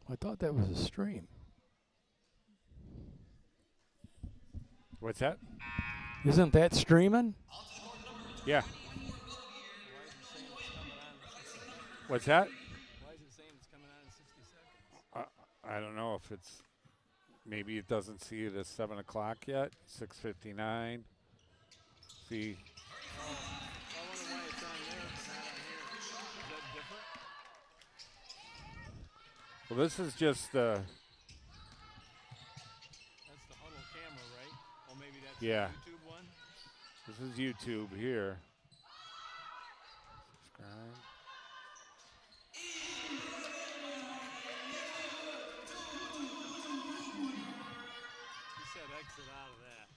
I thought that was a stream. What's that? Isn't that streaming? Yeah. What's that? Why is it saying it's coming on in 60 seconds? I don't know if it's, maybe it doesn't see it as 7 o'clock yet. 6:59. See. I wonder why it's on there but not on here. Is that different? Well, this is just the. That's the huddle camera, right? Oh, maybe that's Yeah. the YouTube one? This is YouTube here. Subscribe. He said exit out of that.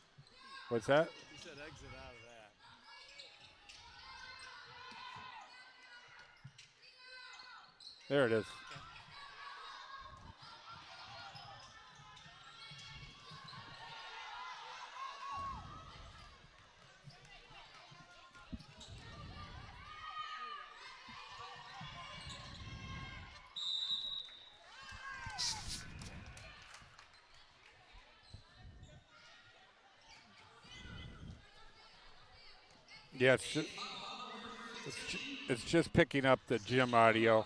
What's that? He said exit out of that. There it is. Yeah, it's just picking up the gym audio.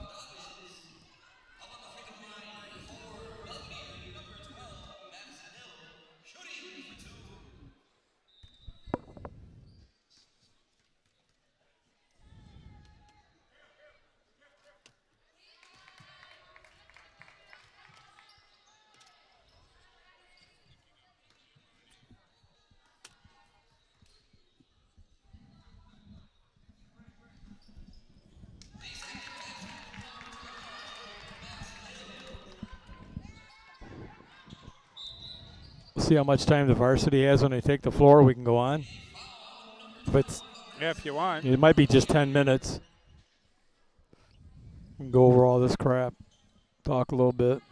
See how much time the varsity has when they take the floor. We can go on. But Yeah, if you want. it might be just 10 minutes. We can go over all this crap. Talk a little bit.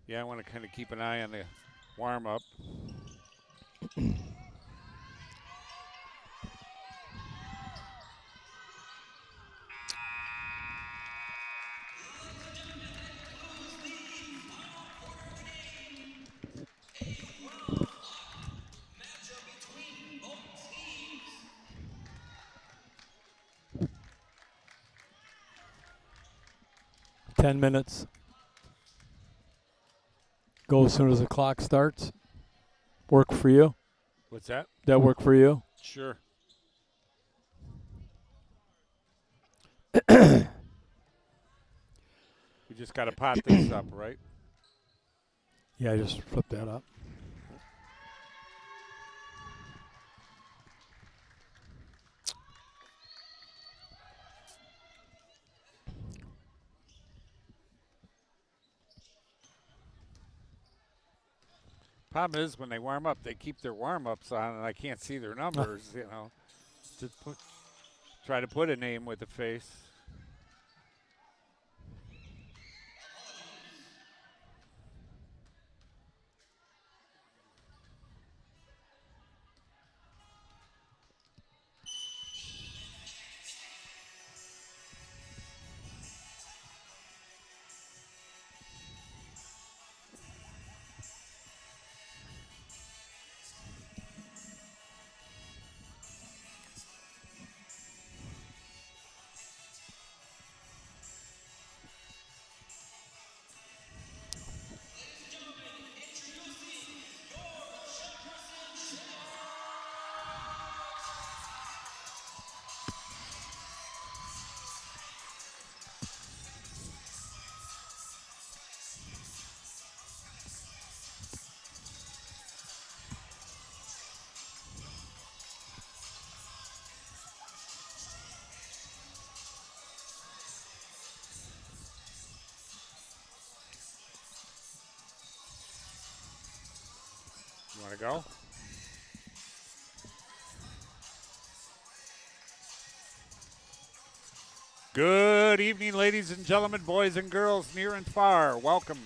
Yeah, I want to kind of keep an eye on the warm up. Ten minutes. Go as soon as the clock starts. Work for you? What's that? That work for you? Sure. We just got to pot this up, right? Yeah, just flip that up. Problem is, when they warm up, they keep their warm ups on, and I can't see their numbers. You know, try to put a name with a face. You want to go? Good evening, ladies and gentlemen, boys and girls near and far. Welcome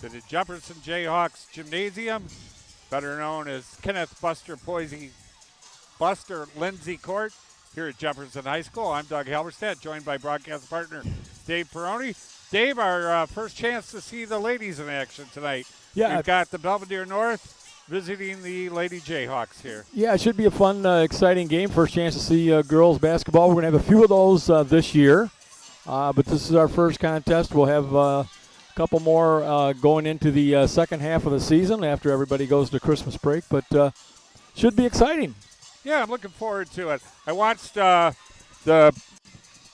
to the Jefferson Jayhawks Gymnasium, better known as Kenneth Buster Lindsay Court, here at Jefferson High School. I'm Doug Halberstadt, joined by broadcast partner Dave Peroni. Dave, our first chance to see the ladies in action tonight. Yeah. We've got the Belvidere North visiting the Lady Jayhawks here. Yeah, it should be a fun, exciting game. First chance to see girls basketball. We're going to have a few of those this year, but this is our first contest. We'll have a couple more going into the second half of the season after everybody goes to Christmas break, but should be exciting. Yeah, I'm looking forward to it. I watched the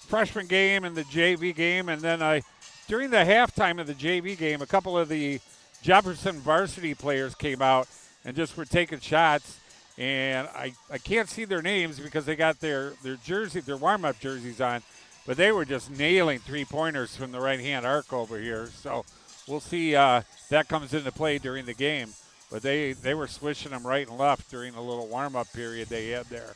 freshman game and the JV game, and then during the halftime of the JV game, a couple of the Jefferson varsity players came out and just were taking shots, and I can't see their names because they got their jersey, their warm-up jerseys on, but they were just nailing three-pointers from the right-hand arc over here. So we'll see that comes into play during the game. But they were swishing them right and left during the little warm-up period they had there.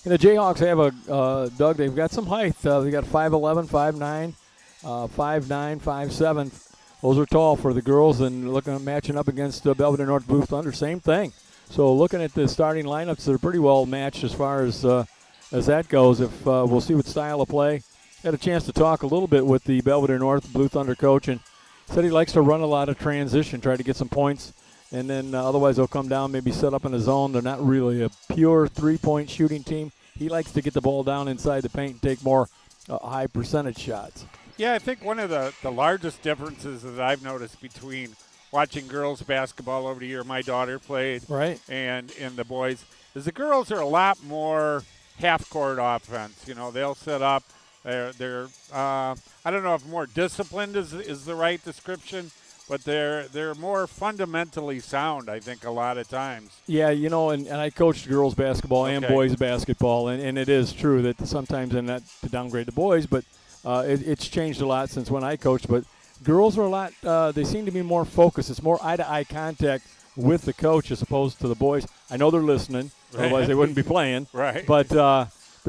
And the Jayhawks have Doug, they've got some height. They got 5'11", 5'9", 5'9", 5'7". Those are tall for the girls, and matching up against Belvidere North Blue Thunder, same thing. So looking at the starting lineups, they're pretty well matched as far as that goes. If we'll see what style of play. Had a chance to talk a little bit with the Belvidere North Blue Thunder coach, and said he likes to run a lot of transition, try to get some points. And then otherwise they'll come down, maybe set up in a zone. They're not really a pure three-point shooting team. He likes to get the ball down inside the paint and take more high percentage shots. Yeah, I think one of the largest differences that I've noticed between watching girls basketball over the year my daughter played and the boys is the girls are a lot more half-court offense. You know, they'll set up. They're I don't know if more disciplined is the right description, but they're more fundamentally sound, I think, a lot of times. Yeah, you know, and I coached girls basketball and boys basketball, and it is true that sometimes, and not to downgrade the boys, but it's changed a lot since when I coached. But girls are a lot, they seem to be more focused. It's more eye-to-eye contact with the coach as opposed to the boys. I know they're listening, otherwise they wouldn't be playing. Right. But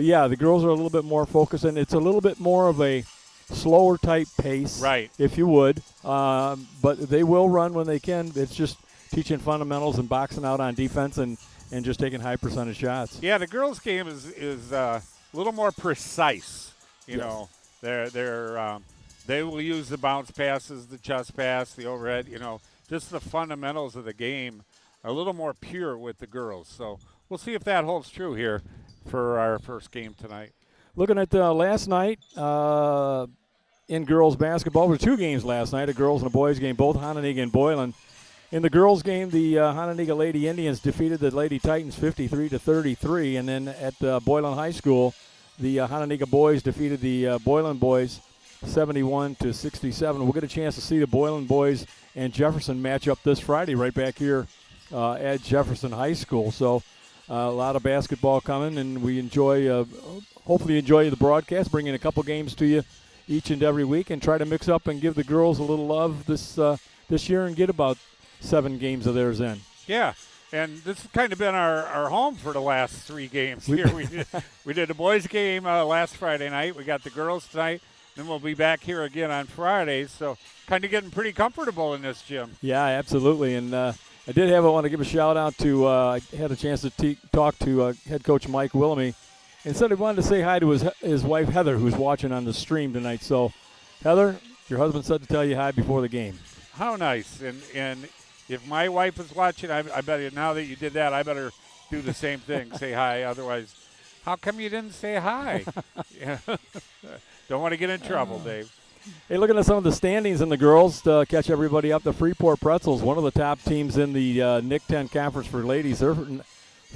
yeah, the girls are a little bit more focused, and it's a little bit more of a slower type pace, if you would. But they will run when they can. It's just teaching fundamentals and boxing out on defense and just taking high percentage shots. Yeah, the girls' game is a little more precise. You know, they will use the bounce passes, the chest pass, the overhead. You know, just the fundamentals of the game are a little more pure with the girls. So we'll see if that holds true here for our first game tonight. Looking at last night in girls basketball, there were two games last night, a girls and a boys game, both Hononegah and Boylan. In the girls game, the Hononegah Lady Indians defeated the Lady Titans 53-33, and then at Boylan High School, the Hononegah boys defeated the Boylan boys 71-67. We'll get a chance to see the Boylan boys and Jefferson match up this Friday right back here at Jefferson High School. So a lot of basketball coming, and we hopefully enjoy the broadcast, bringing a couple games to you each and every week, and try to mix up and give the girls a little love this year and get about 7 games of theirs in. Yeah, and this has kind of been our home for the last 3 games here. We did the boys game last Friday night. We got the girls tonight. Then we'll be back here again on Fridays. So kind of getting pretty comfortable in this gym. Yeah, absolutely. And I want to give a shout out to I had a chance to talk to head coach Mike Willamy, and said he wanted to say hi to his wife Heather, who's watching on the stream tonight. So Heather, your husband said to tell you hi before the game. How nice. And if my wife is watching, I bet now that you did that, I better do the same thing, say hi. Otherwise, how come you didn't say hi? Yeah. Don't want to get in trouble, Dave. Hey, looking at some of the standings in the girls to catch everybody up. The Freeport Pretzels, one of the top teams in the NIC 10 conference for ladies. They're 4-0,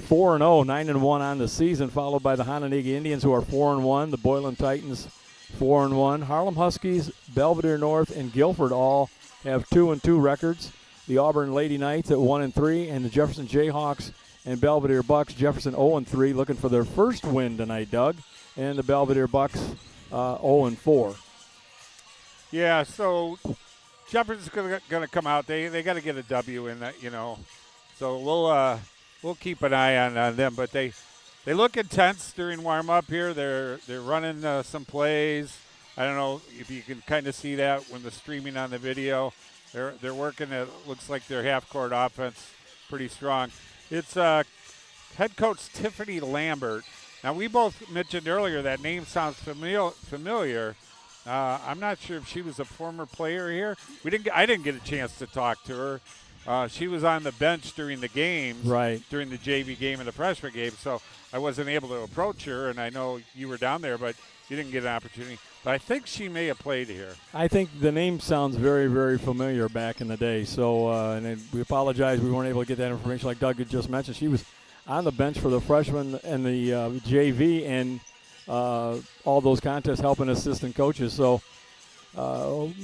9-1 on the season, followed by the Hononegah Indians, who are 4-1. The Boylan Titans, 4-1. Harlem Huskies, Belvidere North, and Guilford all have 2-2 records. The Auburn Lady Knights at 1-3, and the Jefferson Jayhawks and Belvidere Bucks. Jefferson 0-3, looking for their first win tonight, Doug. And the Belvidere Bucks 0-4. Yeah, so Jefferson's going to come out. They got to get a W in that, you know. So we'll keep an eye on them. But they look intense during warm up here. They're running some plays. I don't know if you can kind of see that when the streaming on the video. They're working. It looks like their half court offense pretty strong. It's head coach Tiffany Lambert. Now we both mentioned earlier that name sounds familiar. I'm not sure if she was a former player here. I didn't get a chance to talk to her. She was on the bench during the games, Right. during the JV game and the freshman game, so I wasn't able to approach her, and I know you were down there, but you didn't get an opportunity. But I think she may have played here. I think the name sounds very, very familiar back in the day. So, and we apologize we weren't able to get that information like Doug had just mentioned. She was on the bench for the freshmen and the JV and all those contests helping assistant coaches. So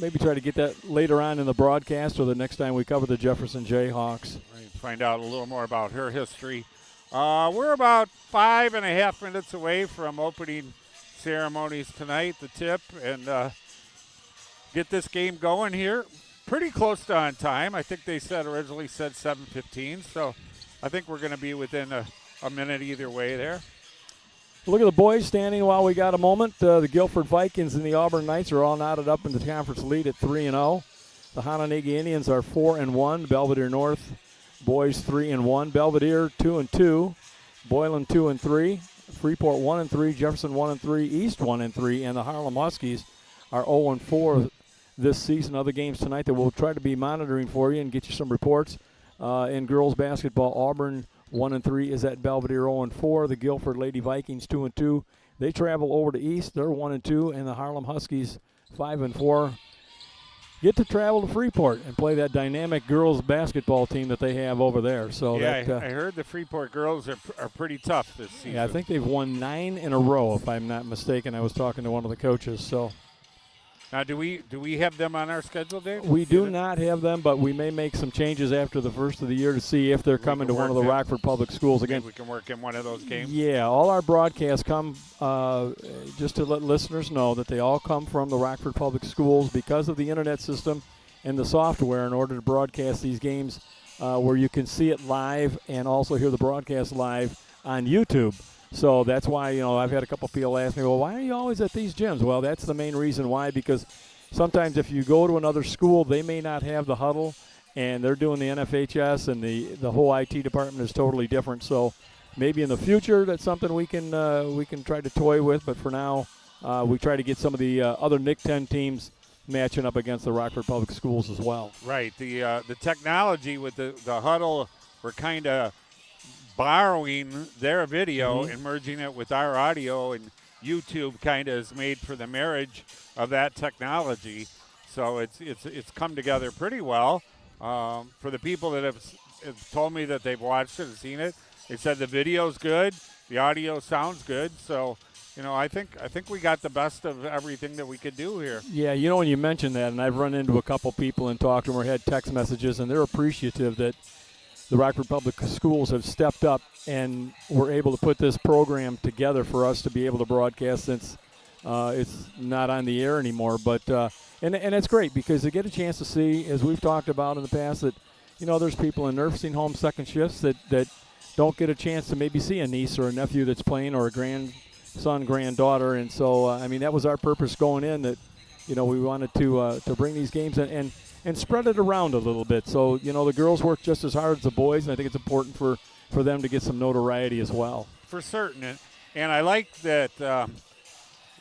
maybe try to get that later on in the broadcast or the next time we cover the Jefferson Jayhawks. Right, find out a little more about her history. We're about 5.5 minutes away from opening ceremonies tonight, the tip, and get this game going here. Pretty close to on time. I think they originally said 7:15, so I think we're going to be within a minute either way there. Look at the boys standing while we got a moment. The Guilford Vikings and the Auburn Knights are all knotted up in the conference lead at 3-0. The Hononegah Indians are 4-1. Belvidere North boys 3-1. Belvidere 2-2. Boylan 2-3. Freeport 1-3. Jefferson 1-3. East 1-3. And the Harlem Huskies are 0-4 this season. Other games tonight that we'll try to be monitoring for you and get you some reports. In girls basketball, Auburn 1-3 is at Belvidere 0-4. The Guilford Lady Vikings 2-2. They travel over to East. They're 1-2, and the Harlem Huskies 5-4. Get to travel to Freeport and play that dynamic girls basketball team that they have over there. So yeah, I heard the Freeport girls are pretty tough this season. Yeah, I think they've won 9 in a row, if I'm not mistaken. I was talking to one of the coaches. So. Now, do we have them on our schedule, Dave? We do not have them, but we may make some changes after the first of the year to see if they're coming to one of the Rockford Public Schools again. Maybe we can work in one of those games. Yeah, all our broadcasts come, just to let listeners know that they all come from the Rockford Public Schools because of the internet system and the software in order to broadcast these games where you can see it live and also hear the broadcast live on YouTube. So that's why, I've had a couple people ask me, well, why are you always at these gyms? Well, that's the main reason why, because sometimes if you go to another school, they may not have the huddle, and they're doing the NFHS, and the whole IT department is totally different. So maybe in the future that's something we can try to toy with, but for now we try to get some of the other Nick 10 teams matching up against the Rockford Public Schools as well. Right. The technology with the huddle, we're kind of borrowing their video and merging it with our audio, and YouTube kind of is made for the marriage of that technology. So it's come together pretty well. For the people that have told me that they've watched it and seen it, they said the video's good, the audio sounds good. So, I think we got the best of everything that we could do here. Yeah, when you mentioned that, and I've run into a couple people and talked to them or had text messages, and they're appreciative that the Rockford Public Schools have stepped up and were able to put this program together for us to be able to broadcast since it's not on the air anymore. But and it's great because they get a chance to see, as we've talked about in the past, that there's people in nursing home second shifts that don't get a chance to maybe see a niece or a nephew that's playing or a grandson, granddaughter. And so that was our purpose going in, that we wanted to bring these games in and spread it around a little bit. So, the girls work just as hard as the boys, and I think it's important for them to get some notoriety as well. For certain. And I like that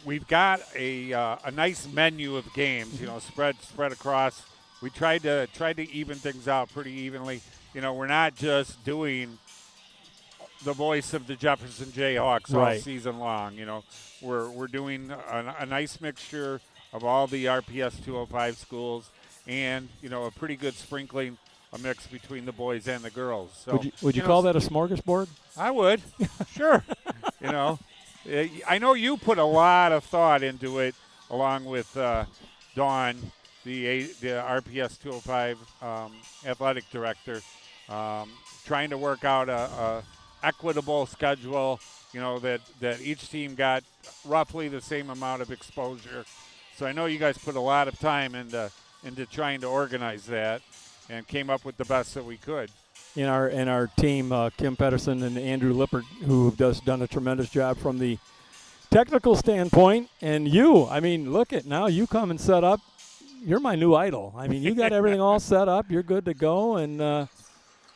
we've got a nice menu of games, spread across. We tried to even things out pretty evenly. We're not just doing the voice of the Jefferson Jayhawks all season long. We're doing a nice mixture of all the RPS 205 schools, and a pretty good sprinkling, a mix between the boys and the girls. So would you call that a smorgasbord? I would, sure. I know you put a lot of thought into it, along with Dawn, the RPS 205 athletic director, trying to work out a equitable schedule. That each team got roughly the same amount of exposure. So I know you guys put a lot of time into trying to organize that, and came up with the best that we could. In our team, Kim Pedersen and Andrew Lippert, who have just done a tremendous job from the technical standpoint. And look at now, you come and set up. You're my new idol. You got everything all set up. You're good to go. And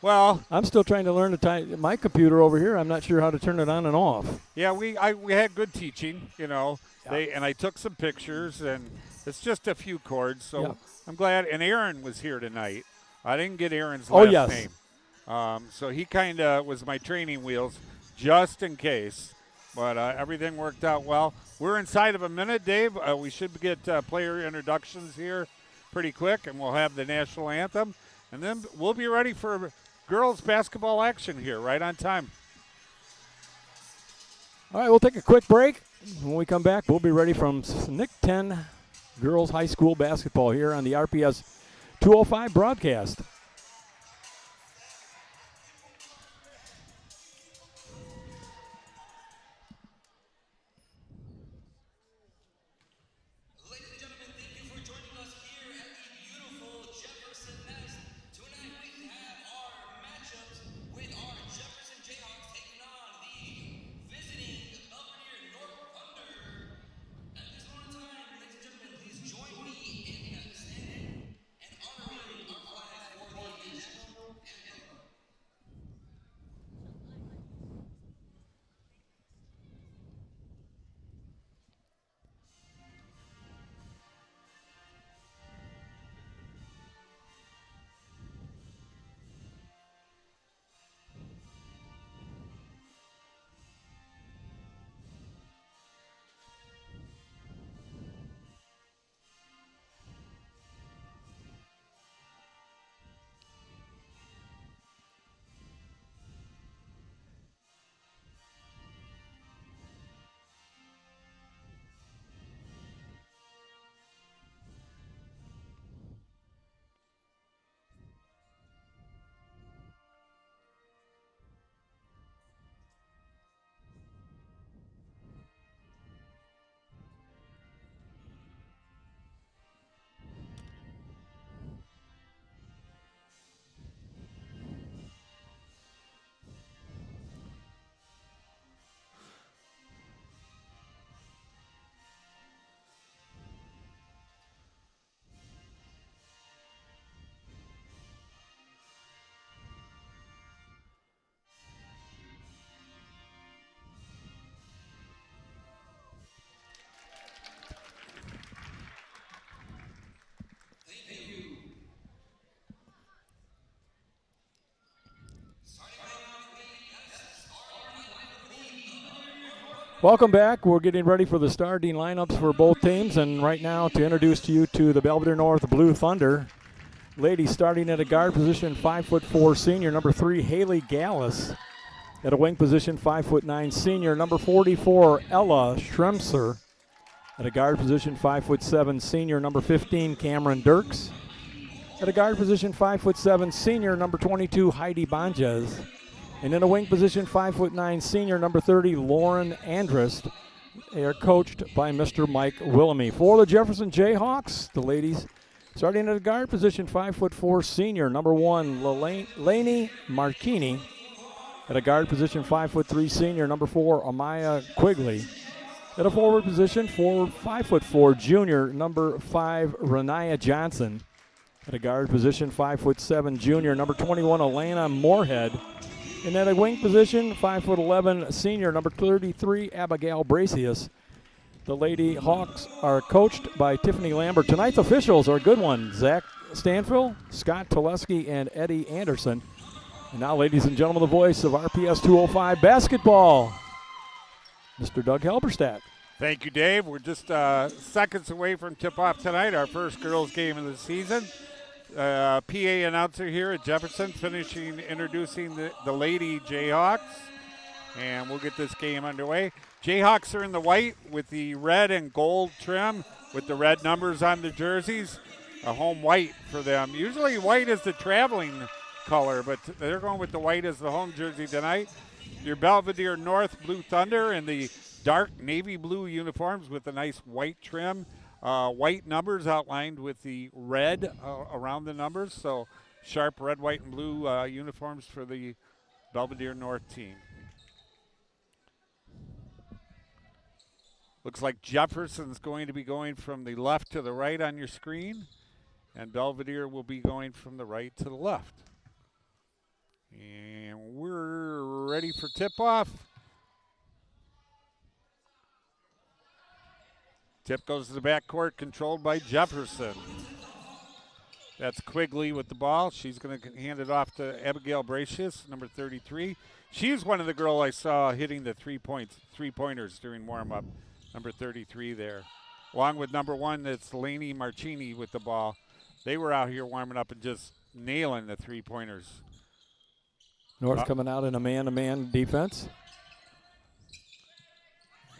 well, I'm still trying to learn my computer over here. I'm not sure how to turn it on and off. Yeah, we had good teaching. And I took some pictures, and it's just a few chords. So Yeah. I'm glad. And Aaron was here tonight. I didn't get Aaron's Oh, last yes. name. So he kind of was my training wheels just in case. But everything worked out well. We're inside of a minute, Dave. We should get player introductions here pretty quick, and we'll have the national anthem. And then we'll be ready for girls basketball action here right on time. All right, we'll take a quick break. When we come back, we'll be ready from SNC 10 girls high school basketball here on the RPS 205 broadcast. Ladies and gentlemen, thank you for joining us here at the beautiful Jefferson Nest. Tonight we have our matchups with our Jefferson Jayhawks taking on the visiting Belvidere North Thunder. At this moment in time, ladies and gentlemen, please join me in standing and honoring our flag for the national anthem. Welcome back. We're getting ready for the starting lineups for both teams, and right now to introduce to you to the Belvidere North Blue Thunder. Ladies starting at a guard position, 5'4" senior, number 3, Haley Gallus. At a wing position, 5'9" senior, number 44, Ella Schremser. At a guard position, 5'7" senior, number 15, Cameron Dirks. At a guard position, 5'7" senior, number 22, Heidi Banjes. And in a wing position, 5'9" senior, number 30, Lauren Andrist. They are coached by Mr. Mike Willamy. For the Jefferson Jayhawks, the ladies starting at a guard position, 5'4" senior, number 1, Lainey Marchini. At a guard position, 5'3" senior, number 4, Amaya Quigley. At a forward position, 5'4" junior, number 5, Renaya Johnson. At a guard position, 5'7" junior, number 21, Elena Moorhead. And at a wing position, 5'11" senior, number 33, Abigail Bracius. The Lady Hawks are coached by Tiffany Lambert. Tonight's officials are a good one. Zach Stanfield, Scott Tuleski, and Eddie Anderson. And now, ladies and gentlemen, the voice of RPS 205 basketball, Mr. Doug Halberstadt. Thank you, Dave. We're just seconds away from tip-off tonight, our first girls game of the season. PA announcer here at Jefferson introducing the Lady Jayhawks, and we'll get this game underway. Jayhawks are in the white with the red and gold trim with the red numbers on the jerseys. A home white for them. Usually white is the traveling color, but they're going with the white as the home jersey tonight. Your Belvidere North Blue Thunder in the dark navy blue uniforms with a nice white trim. White numbers outlined with the red around the numbers. So sharp red, white, and blue uniforms for the Belvidere North team. Looks like Jefferson's going to be going from the left to the right on your screen, and Belvidere will be going from the right to the left. And we're ready for tip-off. Tip goes to the backcourt, controlled by Jefferson. That's Quigley with the ball. She's going to hand it off to Abigail Bracious, number 33. She's one of the girls I saw hitting the three-pointers during warm-up, number 33 there. Along with number 1, that's Lainey Marchini with the ball. They were out here warming up and just nailing the three-pointers. North coming out in a man-to-man defense.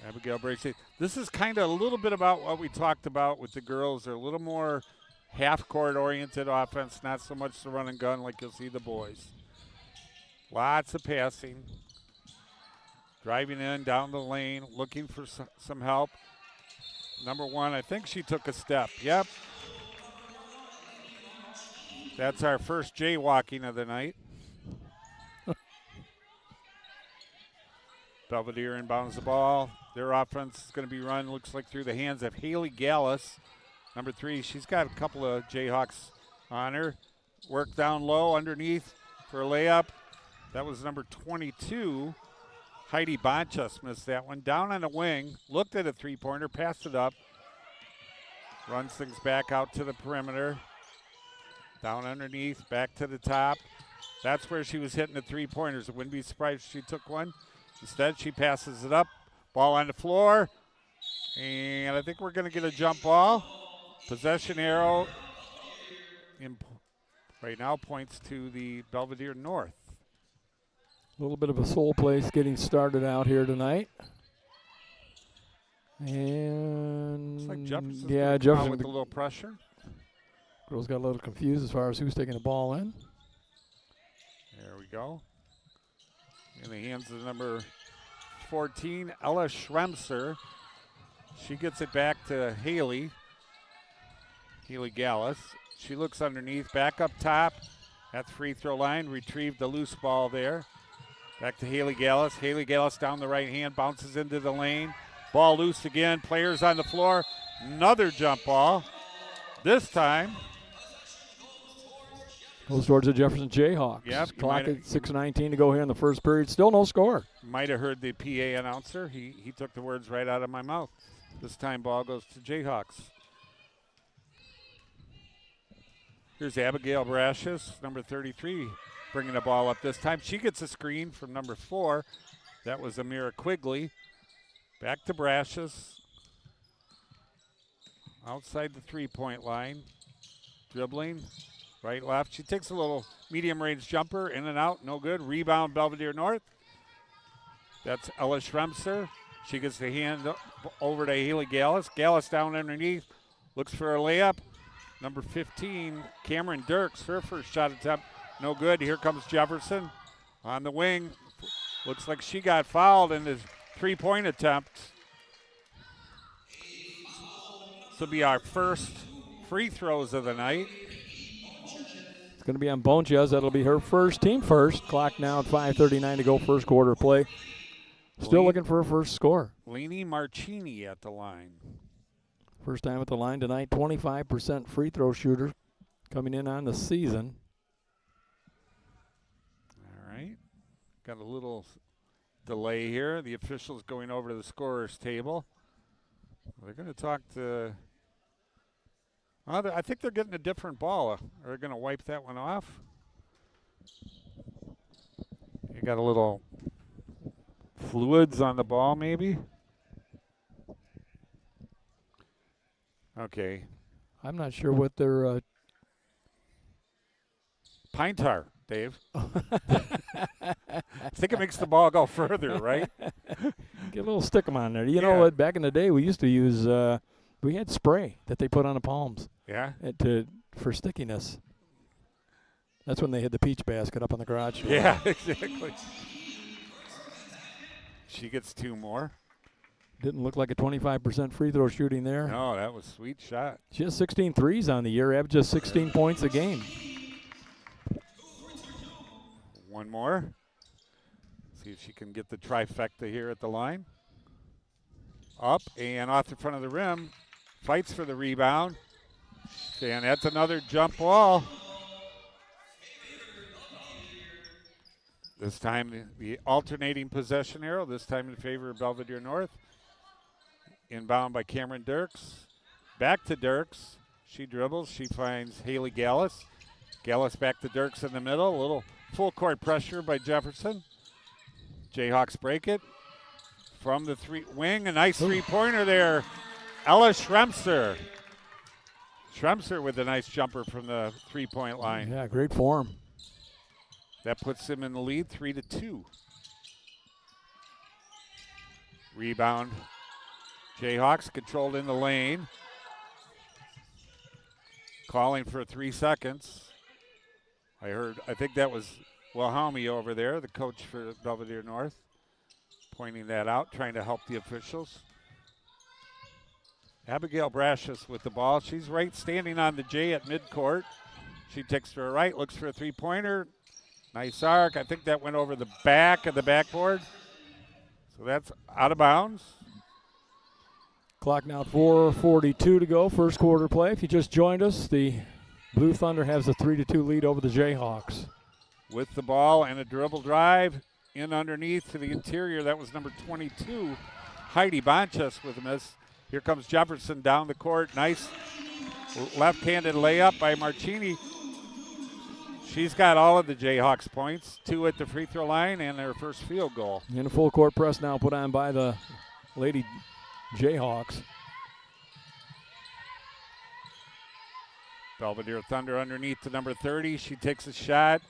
Abigail Bracious. This is kind of a little bit about what we talked about with the girls. They're a little more half-court oriented offense, not so much the run and gun like you'll see the boys. Lots of passing. Driving in, down the lane, looking for some help. Number 1, I think she took a step. Yep. That's our first jaywalking of the night. Belvidere inbounds the ball. Their offense is going to be run, looks like, through the hands of Haley Gallus. Number 3, she's got a couple of Jayhawks on her. Work down low underneath for a layup. That was number 22. Heidi Bonchus missed that one. Down on the wing, looked at a three-pointer, passed it up. Runs things back out to the perimeter. Down underneath, back to the top. That's where she was hitting the three-pointers. I wouldn't be surprised if she took one. Instead, she passes it up. Ball on the floor. And I think we're going to get a jump ball. Possession arrow right now points to the Belvidere North. A little bit of a soul place getting started out here tonight. And Looks like Jefferson's Jefferson with a little pressure. Girls got a little confused as far as who's taking the ball in. There we go. In the hands of number 14, Ella Schremser. She gets it back to Haley Gallus. She looks underneath, back up top at the free throw line, retrieved the loose ball there. Back to Haley Gallus. Haley Gallus down the right hand, bounces into the lane. Ball loose again, players on the floor. Another jump ball. This time goes towards the Jefferson Jayhawks. Yep, Clock at 6:19 to go here in the first period. Still no score. Might have heard the PA announcer. He took the words right out of my mouth. This time ball goes to Jayhawks. Here's Abigail Bracious, number 33, bringing the ball up this time. She gets a screen from number 4. That was Amira Quigley. Back to Bracious. Outside the three-point line. Dribbling. Right, left. She takes a little medium-range jumper. In and out. No good. Rebound, Belvidere North. That's Ella Schremser. She gets the hand over to Haley Gallus. Gallus down underneath. Looks for a layup. Number 15, Cameron Dirks. Her first shot attempt. No good. Here comes Jefferson on the wing. Looks like she got fouled in his three-point attempt. This will be our first free throws of the night. It's going to be on Bonches. That'll be her first, team first. Clock now at 5:39 to go, first quarter play. Still looking for her first score. Lainey Marchini at the line. First time at the line tonight, 25% free throw shooter coming in on the season. All right. Got a little delay here. The officials going over to the scorer's table. They're going to talk to... I think they're getting a different ball. They're going to wipe that one off. You got a little fluids on the ball, maybe. Okay. I'm not sure what their... Pine tar, Dave. I think it makes the ball go further, right? Get a little stick 'em on there. You know what? Back in the day, we used to use... we had spray that they put on the palms. Yeah. For stickiness. That's when they had the peach basket up on the garage door. Yeah, exactly. She gets 2 more. Didn't look like a 25% free throw shooting there. No, that was a sweet shot. She has 16 threes on the year, averages 16 points a game. One more. See if she can get the trifecta here at the line. Up and off the front of the rim. Fights for the rebound. And that's another jump ball. This time the alternating possession arrow, this time in favor of Belvidere North. Inbound by Cameron Dirks. Back to Dirks. She dribbles. She finds Haley Gallus. Gallus back to Dirks in the middle. A little full court pressure by Jefferson. Jayhawks break it. From the wing, a nice three-pointer there. Ella Schremser. Schremser with a nice jumper from the three-point line. Yeah, great form. That puts him in the lead 3-2. Rebound. Jayhawks controlled in the lane. Calling for 3 seconds. I think that was Wilhelmi over there, the coach for Belvidere North, pointing that out, trying to help the officials. Abigail Brashis with the ball. She's right standing on the J at midcourt. She takes to her right, looks for a three-pointer. Nice arc. I think that went over the back of the backboard. So that's out of bounds. Clock now 4:42 to go, first quarter play. If you just joined us, the Blue Thunder has a 3-2 lead over the Jayhawks. With the ball and a dribble drive in underneath to the interior. That was number 22, Heidi Bonchus with a miss. Here comes Jefferson down the court. Nice left-handed layup by Marchini. She's got all of the Jayhawks points, 2 at the free throw line and their first field goal. And a full court press now put on by the Lady Jayhawks. Belvidere Thunder underneath to number 30. She takes a shot.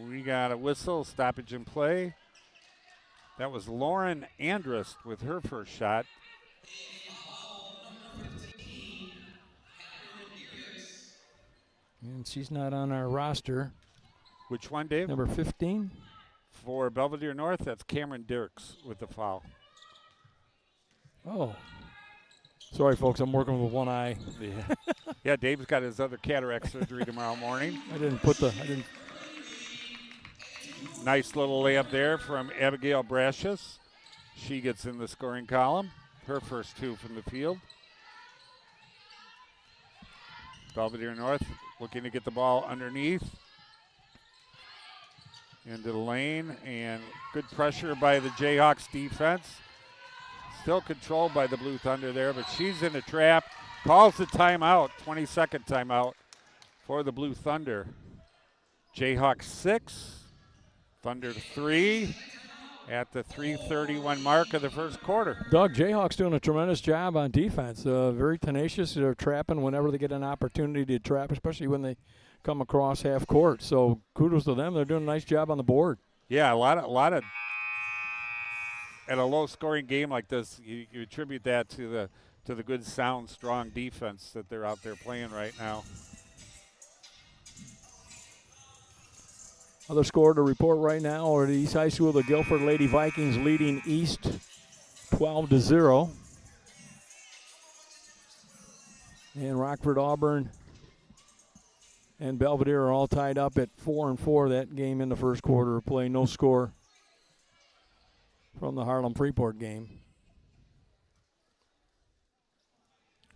We got a whistle, stoppage in play. That was Lauren Andrist with her first shot. And she's not on our roster. Which one, Dave? Number 15. For Belvidere North, that's Cameron Dirks with the foul. Oh. Sorry, folks, I'm working with one eye. Yeah, yeah, Dave's got his other cataract surgery tomorrow morning. I didn't. Nice little layup there from Abigail Brashis. She gets in the scoring column. Her first 2 from the field. Belvidere North looking to get the ball underneath into the lane, and good pressure by the Jayhawks defense. Still controlled by the Blue Thunder there, but she's in a trap. Calls the timeout, 22nd timeout for the Blue Thunder. Jayhawks 6, Thunder 3 at the 3:31 mark of the first quarter. Doug, Jayhawks doing a tremendous job on defense. Very tenacious. They're trapping whenever they get an opportunity to trap, especially when they come across half court. So kudos to them. They're doing a nice job on the board. Yeah, a lot of at a low-scoring game like this, you attribute that to the good, sound, strong defense that they're out there playing right now. Other score to report right now are the East High School, the Guilford Lady Vikings leading East 12-0. And Rockford, Auburn, and Belvidere are all tied up at 4-4. That game in the first quarter of play. No score from the Harlem-Freeport game.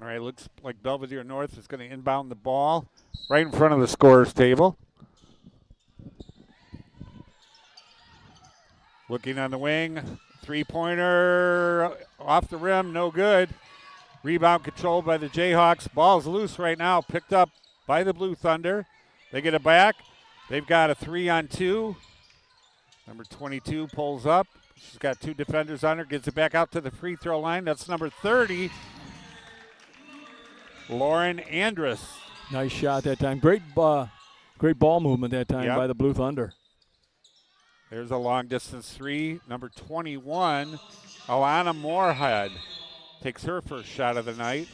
All right, looks like Belvidere North is going to inbound the ball right in front of the scorer's table. Looking on the wing, three-pointer off the rim, no good. Rebound controlled by the Jayhawks. Ball's loose right now, picked up by the Blue Thunder. They get it back. They've got a 3-on-2. Number 22 pulls up. She's got 2 defenders on her, gets it back out to the free throw line. That's number 30, Lauren Andrus. Nice shot that time. Great ball movement that time Yep. by the Blue Thunder. There's a long distance 3. Number 21, Alana Moorhead, takes her first shot of the night.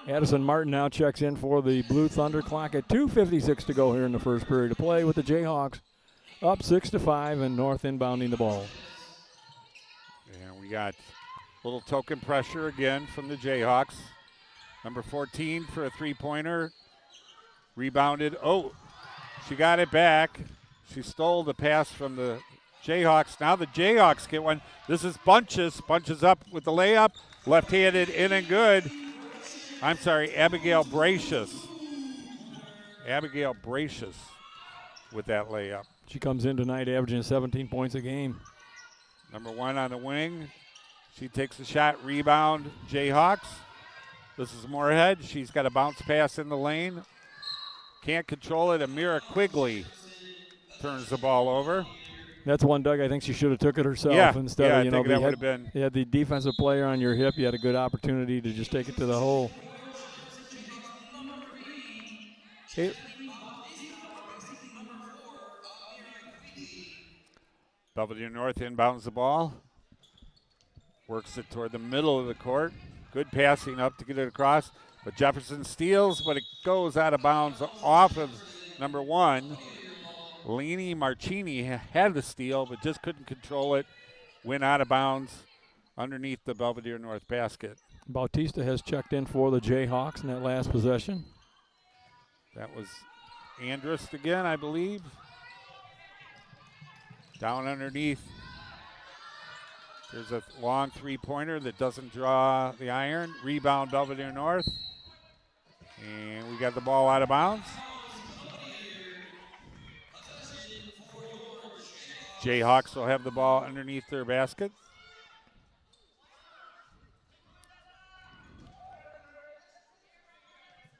Addison Martin now checks in for the Blue Thunder. Clock at 2:56 to go here in the first period of play with the Jayhawks up 6-5 and North inbounding the ball. And we got a little token pressure again from the Jayhawks. Number 14 for a three-pointer. Rebounded. Oh, she got it back. She stole the pass from the Jayhawks. Now the Jayhawks get one. This is Bunches. Bunches up with the layup. Left-handed in and good. I'm sorry, Abigail Brachus. Abigail Brachus with that layup. She comes in tonight averaging 17 points a game. Number 1 on the wing. She takes a shot, rebound, Jayhawks. This is Moorhead. She's got a bounce pass in the lane. Can't control it. Amira Quigley turns the ball over. That's one, Doug. I think she should have took it herself instead I of, think that would have been. You had the defensive player on your hip. You had a good opportunity to just take it to the hole. Hey. Belvidere North inbounds the ball. Works it toward the middle of the court. Good passing up to get it across. But Jefferson steals, but it goes out of bounds off of number 1. Leni Marchini had the steal, but just couldn't control it. Went out of bounds underneath the Belvidere North basket. Bautista has checked in for the Jayhawks in that last possession. That was Andrus again, I believe. Down underneath. There's a long three-pointer that doesn't draw the iron. Rebound Belvidere North. And we got the ball out of bounds. Jayhawks will have the ball underneath their basket.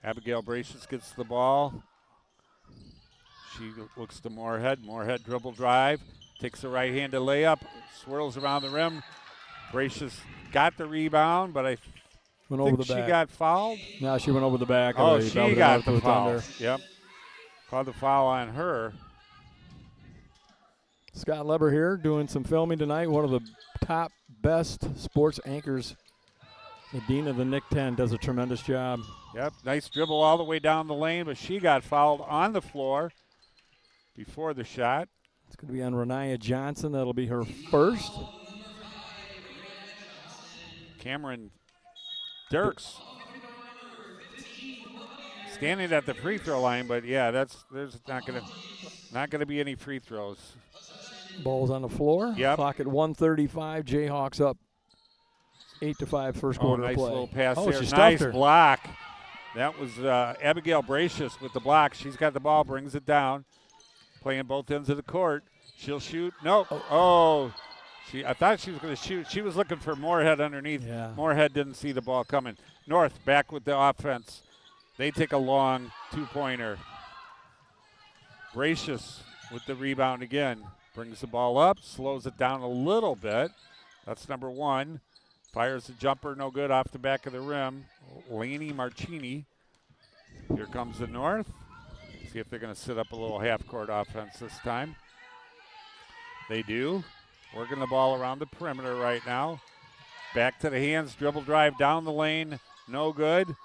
Abigail Bracious gets the ball. She looks to Moorhead. Moorhead dribble drive. Takes a right-handed layup. Swirls around the rim. Bracious got the rebound, but I think she got fouled. No, she went over the back. Oh, she got the foul. Yep. Called the foul on her. Scott Leber here doing some filming tonight. One of the top, best sports anchors. Medina, the Nick 10, does a tremendous job. Yep, nice dribble all the way down the lane, but she got fouled on the floor before the shot. It's going to be on Renaya Johnson. That'll be her first. Cameron Dirks standing at the free throw line, but yeah, there's not gonna be any free throws. Ball's on the floor. Yep. Clock at 1:35. Jayhawks up 8-5 first quarter nice play. Little pass Oh, there. she Nice stuffed her. block. That was Abigail Bracious with the block. She's got the ball, brings it down, playing both ends of the court. She'll shoot. No. Oh. I thought she was going to shoot. She was looking for Moorhead underneath. Yeah. Moorhead didn't see the ball coming. North back with the offense. They take a long two-pointer. Bracious with the rebound again. Brings the ball up, slows it down a little bit. That's number 1. Fires the jumper, no good, off the back of the rim. Leni Marchini. Here comes the North. See if they're going to sit up a little half-court offense this time. They do. Working the ball around the perimeter right now. Back to the hands, dribble drive down the lane, no good.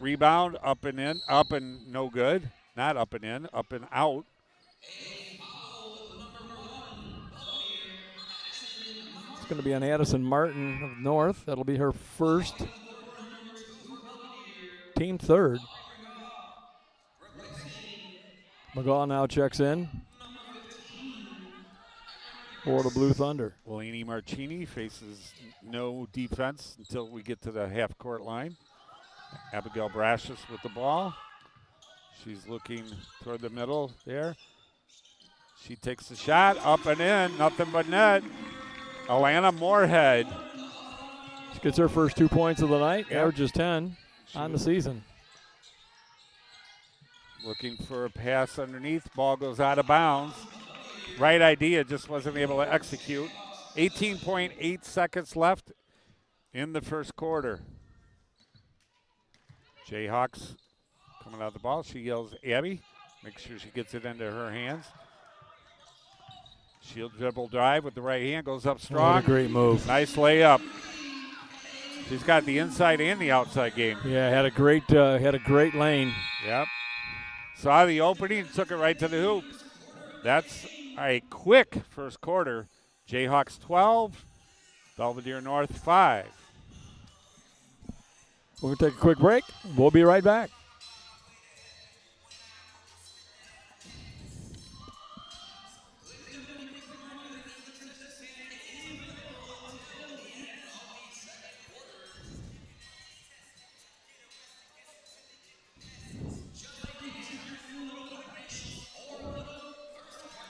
Rebound, up and in, up and no good. Not up and in, up and out. It's going to be on Addison Martin of North. That'll be her first. Team third. McGaw now checks in for the Blue Thunder. Leni Marchini faces no defense until we get to the half-court line. Abigail Bracious with the ball. She's looking toward the middle there. She takes the shot, up and in, nothing but net. Alana Moorhead. She gets her first 2 points of the night, Yep. averages 10 on the season. Looking for a pass underneath, ball goes out of bounds. Right idea, just wasn't able to execute. 18.8 seconds left in the first quarter. Jayhawks coming out of the ball. She yells, Abby. Make sure she gets it into her hands. She'll dribble drive with the right hand, goes up strong. What a great move. Nice layup. She's got the inside and the outside game. Yeah, had a great lane. Yep. Saw the opening, took it right to the hoop. That's a quick first quarter. Jayhawks 12, Belvidere North 5. We're going to take a quick break. We'll be right back.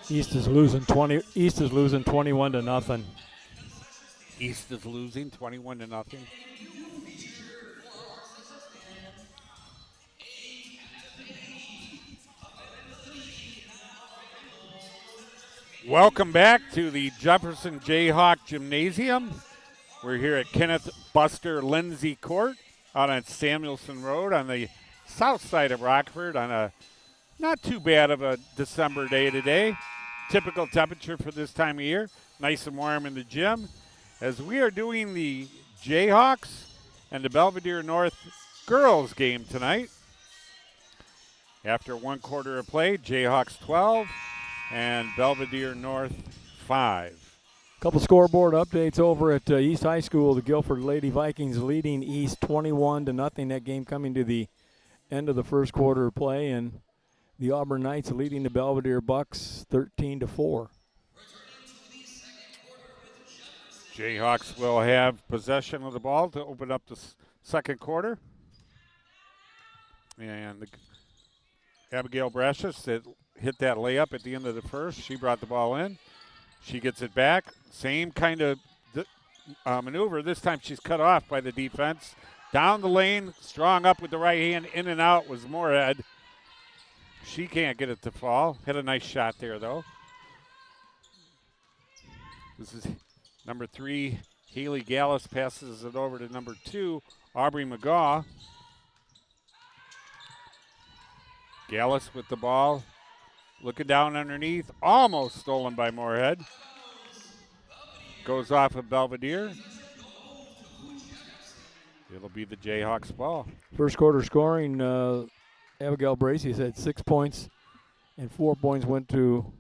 East is losing 21-0. East is losing 21-0. Welcome back to the Jefferson Jayhawk Gymnasium. We're here at Kenneth Buster Lindsay Court out on Samuelson Road on the south side of Rockford on a not too bad of a December day today. Typical temperature for this time of year. Nice and warm in the gym as we are doing the Jayhawks and the Belvidere North girls game tonight. After 1 quarter of play, Jayhawks 12 and Belvidere North 5. Couple scoreboard updates over at East High School. The Guilford Lady Vikings leading East 21-0. That game coming to the end of the first quarter of play, and the Auburn Knights leading the Belvidere Bucks 13-4. Jayhawks will have possession of the ball to open up the second quarter. And Abigail Brashis that hit that layup at the end of the first. She brought the ball in. She gets it back. Same kind of maneuver. This time she's cut off by the defense. Down the lane, strong up with the right hand. In and out was Moorhead. She can't get it to fall. Hit a nice shot there, though. This is number 3, Haley Gallus passes it over to number 2, Aubrey McGaw. Gallus with the ball. Looking down underneath. Almost stolen by Moorhead. Goes off of Belvidere. It'll be the Jayhawks ball. First quarter scoring, Abigail Bracey had 6 points, and 4 points went to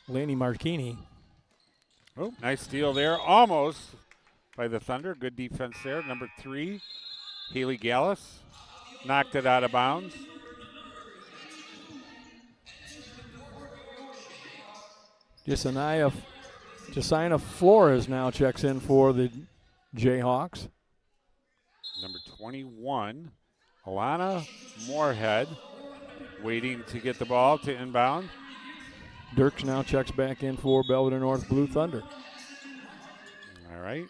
Laney Marchini. Oh, nice steal there. Almost by the Thunder. Good defense there. Number 3, Haley Gallus. Knocked it out of bounds. Josiah Flores now checks in for the Jayhawks. Number 21, Alana Moorhead, waiting to get the ball to inbound. Dirks now checks back in for Belvidere North Blue Thunder. All right.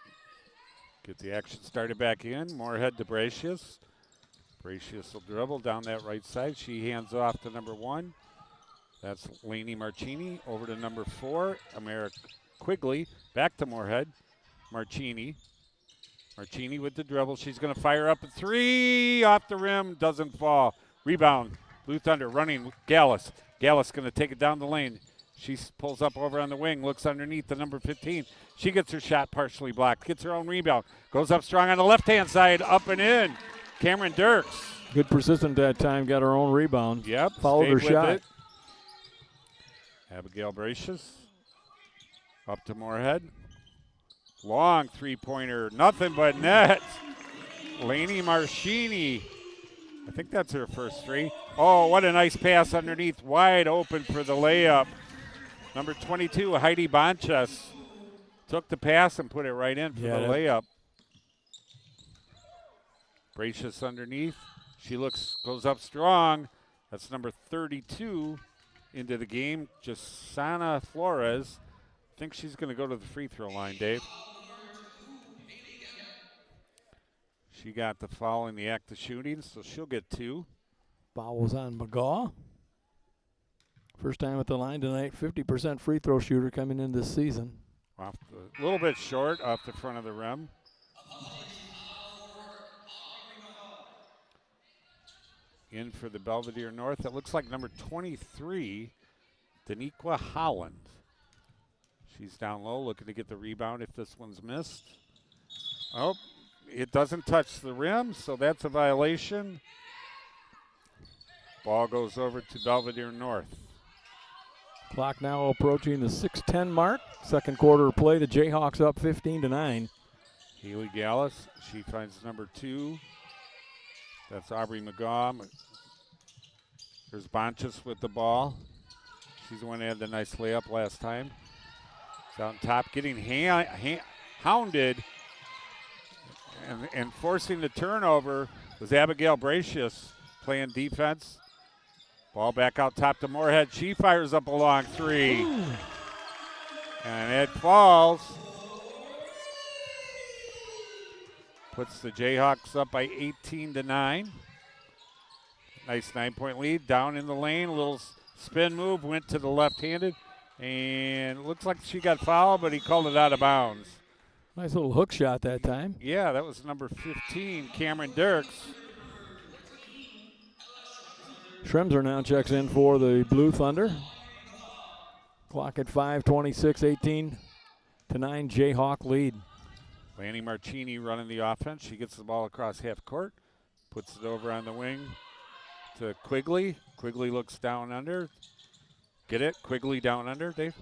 Get the action started back in. Moorhead to Bracious. Bracious will dribble down that right side. She hands off to number 1. That's Laney Marchini. Over to number 4, Amara Quigley. Back to Moorhead. Marchini with the dribble. She's going to fire up a 3 off the rim. Doesn't fall. Rebound. Blue Thunder running. Gallus. Gallus going to take it down the lane. She pulls up over on the wing. Looks underneath the number 15. She gets her shot partially blocked. Gets her own rebound. Goes up strong on the left-hand side. Up and in. Cameron Dirks. Good persistent that time. Got her own rebound. Yep. Followed her shot. It. Abigail Bracious. Up to Moorhead. Long three-pointer. Nothing but net. Laney Marchini. I think that's her first 3. Oh, what a nice pass underneath. Wide open for the layup. Number 22, Heidi Bonches. Took the pass and put it right in for the layup. Bracious underneath. She goes up strong. That's number 32 into the game. Josiah Flores. I think she's going to go to the free throw line, Dave. She got the foul in the act of shooting, so she'll get 2. Foul was on McGaw. First time at the line tonight. 50% free throw shooter coming in this season. A little bit short off the front of the rim. In for the Belvidere North. It looks like number 23, Daniqua Holland. She's down low, looking to get the rebound if this one's missed. Oh, it doesn't touch the rim, so that's a violation. Ball goes over to Belvidere North. Clock now approaching the 6:10 mark. Second quarter of play. The Jayhawks up 15-9. Haley Gallus, she finds number 2. That's Aubrey McGaw. There's Bonches with the ball. She's the one that had the nice layup last time. She's out on top, getting hounded and forcing the turnover was Abigail Bracious playing defense. Ball back out top to Moorhead. She fires up a long 3. And it falls. Puts the Jayhawks up by 18-9. Nice 9-point lead. Down in the lane, a little spin move, went to the left-handed, and it looks like she got fouled, but he called it out of bounds. Nice little hook shot that time. Yeah, that was number 15, Cameron Dirks. Schremser now checks in for the Blue Thunder. Clock at 5:26, 18-9 Jayhawk lead. Lanny Marchini running the offense. She gets the ball across half court, puts it over on the wing to Quigley. Quigley looks down under. Get it? Quigley down under, Dave?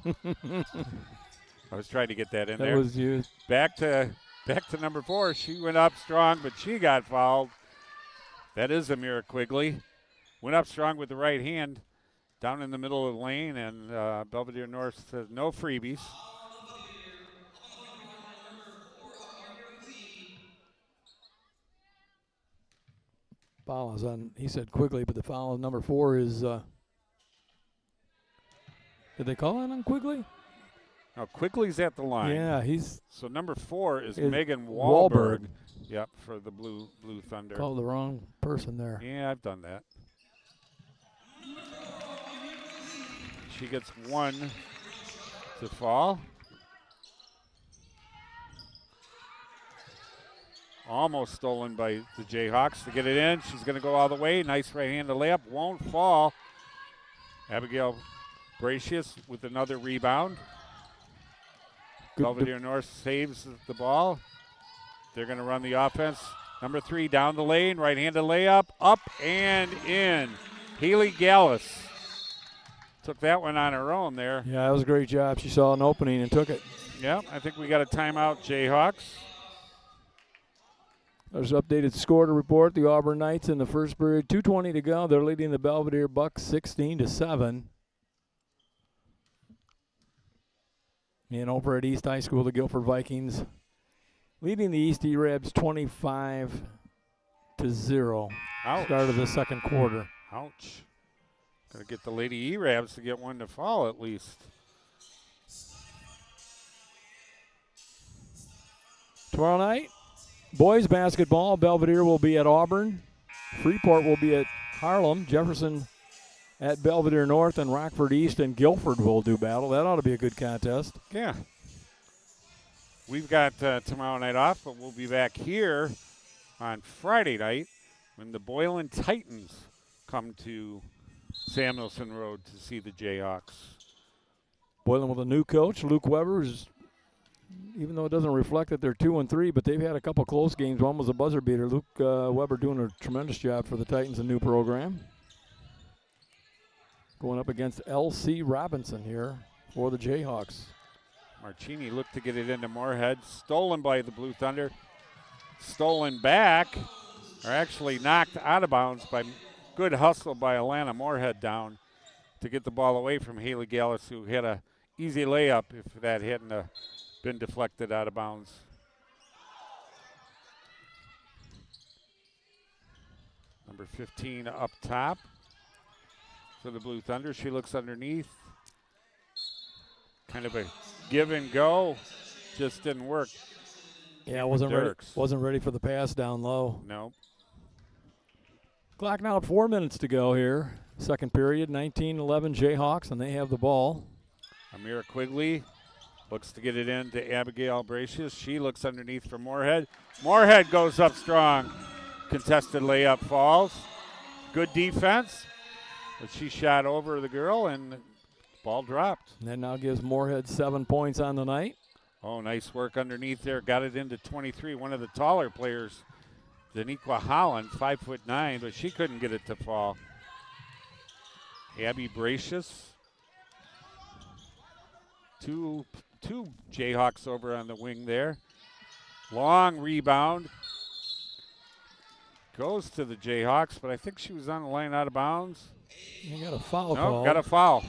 I was trying to get that in there. That was you. Back to number 4. She went up strong, but she got fouled. That is Amira Quigley. Went up strong with the right hand down in the middle of the lane, and Belvidere North says no freebies. Foul is on, he said Quigley, but the foul on number 4 is, did they call it on Quigley? Now Quigley's at the line. Yeah, he's So number 4 is Is Megan Wahlberg. Wahlberg. Yep, for the Blue Thunder. called the wrong person there. Yeah, I've done that. She gets 1 to fall. Almost stolen by the Jayhawks to get it in. She's going to go all the way. Nice right-handed layup. Won't fall. Abigail Bracious with another rebound. Belvidere North saves the ball. They're going to run the offense. Number 3 down the lane. Right-handed layup. Up and in. Haley Gallus took that one on her own there. Yeah, that was a great job. She saw an opening and took it. Yeah, I think we got a timeout, Jayhawks. There's an updated score to report. The Auburn Knights in the first period, 2:20 to go. They're leading the Belvidere Bucks 16-7. And over at East High School, the Guilford Vikings leading the East E-Rebs 25-0. Ouch. Start of the second quarter. Ouch. Got to get the Lady E-Rabs to get one to fall at least. Tomorrow night, boys basketball. Belvidere will be at Auburn. Freeport will be at Harlem. Jefferson at Belvidere North, and Rockford East and Guilford will do battle. That ought to be a good contest. Yeah. We've got tomorrow night off, but we'll be back here on Friday night when the Boylan Titans come to Samuelson Road to see the Jayhawks. Boylan with a new coach, Luke Weber, is, even though it doesn't reflect that they're 2-3, but they've had a couple close games. One was a buzzer beater. Luke Weber doing a tremendous job for the Titans, a new program. Going up against L.C. Robinson here for the Jayhawks. Marchini looked to get it into Moorhead. Stolen by the Blue Thunder. Stolen back, or actually knocked out of bounds by good hustle by Alana Moorhead down to get the ball away from Haley Gallus, who had a easy layup if that hadn't been deflected out of bounds. Number 15 up top for the Blue Thunder. She looks underneath. Kind of a give and go. Just didn't work. Yeah, wasn't ready for the pass down low. Nope. Clock now at 4 minutes to go here. Second period, 19-11 Jayhawks, and they have the ball. Amira Quigley looks to get it in to Abigail Bracious. She looks underneath for Moorhead. Moorhead goes up strong. Contested layup falls. Good defense. But she shot over the girl and the ball dropped. And that now gives Moorhead 7 points on the night. Oh, nice work underneath there. Got it into 23. One of the taller players, Daniqua Holland, 5'9", but she couldn't get it to fall. Abby Bracious. Two Jayhawks over on the wing there. Long rebound. Goes to the Jayhawks, but I think she was on the line out of bounds. You got a foul No, call. got a foul.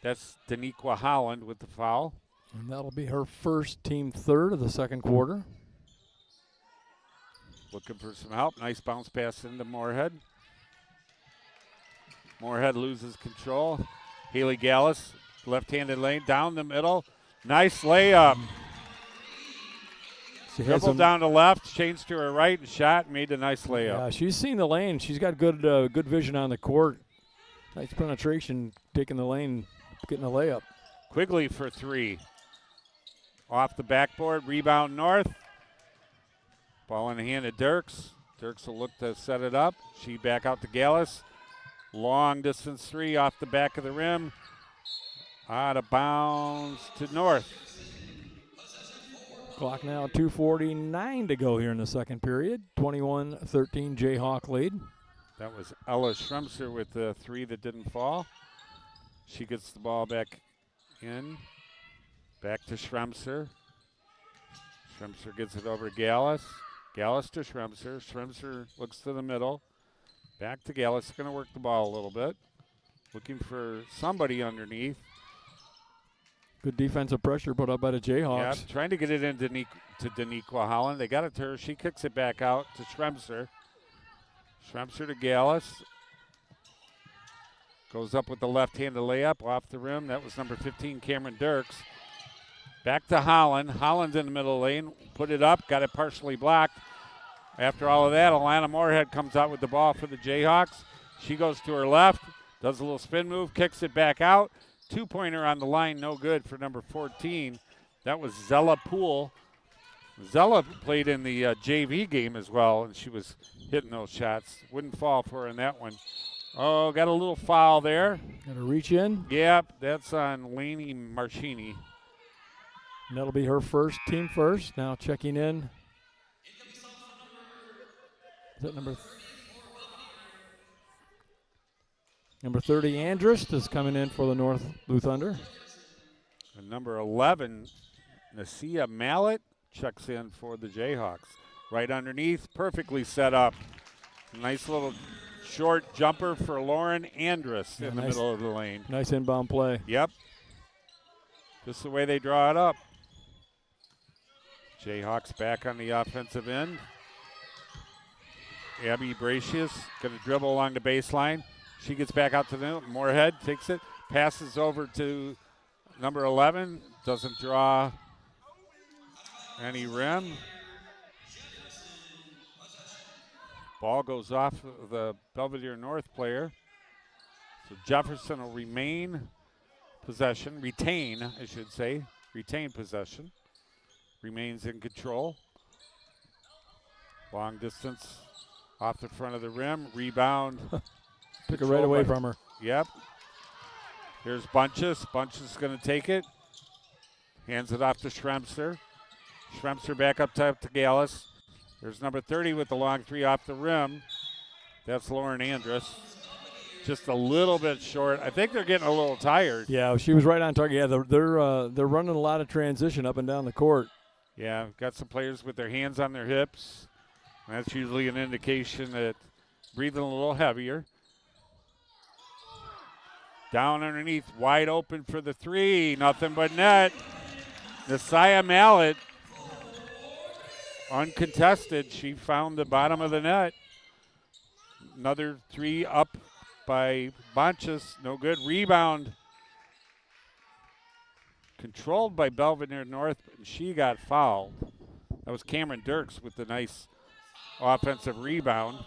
That's Daniqua Holland with the foul. And that'll be her first, team third of the second quarter. Looking for some help. Nice bounce pass into Moorhead. Moorhead loses control. Haley Gallus, left-handed lane, down the middle. Nice layup. She has Dribbled some, down to left, changed to her right, and shot, and made a nice layup. Yeah, she's seen the lane. She's got good vision on the court. Nice penetration, taking the lane, getting a layup. Quigley for 3. Off the backboard, rebound North. Ball in the hand of Dirks. Dirks will look to set it up. She back out to Gallus. Long distance 3 off the back of the rim. Out of bounds to North. Clock now 2:49 to go here in the second period. 21-13 Jayhawk lead. That was Ella Schremser with the 3 that didn't fall. She gets the ball back in. Back to Schremser. Schremser gets it over to Gallus. Gallus to Schremser. Schremser looks to the middle. Back to Gallus. Going to work the ball a little bit. Looking for somebody underneath. Good defensive pressure put up by the Jayhawks. Yeah, trying to get it into to Daniqua Holland. They got it to her. She kicks it back out to Schremser. Schremser to Gallus. Goes up with the left-handed layup off the rim. That was number 15, Cameron Dirks. Back to Holland. Holland's in the middle lane. Put it up. Got it partially blocked. After all of that, Alana Moorhead comes out with the ball for the Jayhawks. She goes to her left. Does a little spin move. Kicks it back out. Two-pointer on the line. No good for number 14. That was Zella Poole. Zella played in the JV game as well, and she was hitting those shots. Wouldn't fall for her in that one. Oh, got a little foul there. Got to reach in. Yep, that's on Lainey Marchini. And that'll be her first, team first. Now checking in. Is that number 30, Andrist is coming in for the North Blue Thunder. And number 11, Nasia Mallet checks in for the Jayhawks. Right underneath, perfectly set up. Nice little short jumper for Lauren Andrus in the middle of the lane. Nice inbound play. Yep. Just the way they draw it up. Jayhawks back on the offensive end. Abby Bracious going to dribble along the baseline. She gets back out to the Moorhead, takes it, passes over to number 11. Doesn't draw any rim. Ball goes off the Belvidere North player. So Jefferson will retain possession. Remains in control. Long distance off the front of the rim. Rebound. Took it right away from her. Yep. Here's Bunches. Bunches is going to take it. Hands it off to Schremser. Schremser back up top to Gallus. There's number 30 with the long 3 off the rim. That's Lauren Andrus. Just a little bit short. I think they're getting a little tired. Yeah, she was right on target. Yeah, they're running a lot of transition up and down the court. Yeah, got some players with their hands on their hips. That's usually an indication that breathing a little heavier. Down underneath, wide open for the 3. Nothing but net. Nasia Mallet, uncontested. She found the bottom of the net. Another 3 up by Bonchus. No good. Rebound. Controlled by Belvidere North, and she got fouled. That was Cameron Dirks with the nice offensive rebound.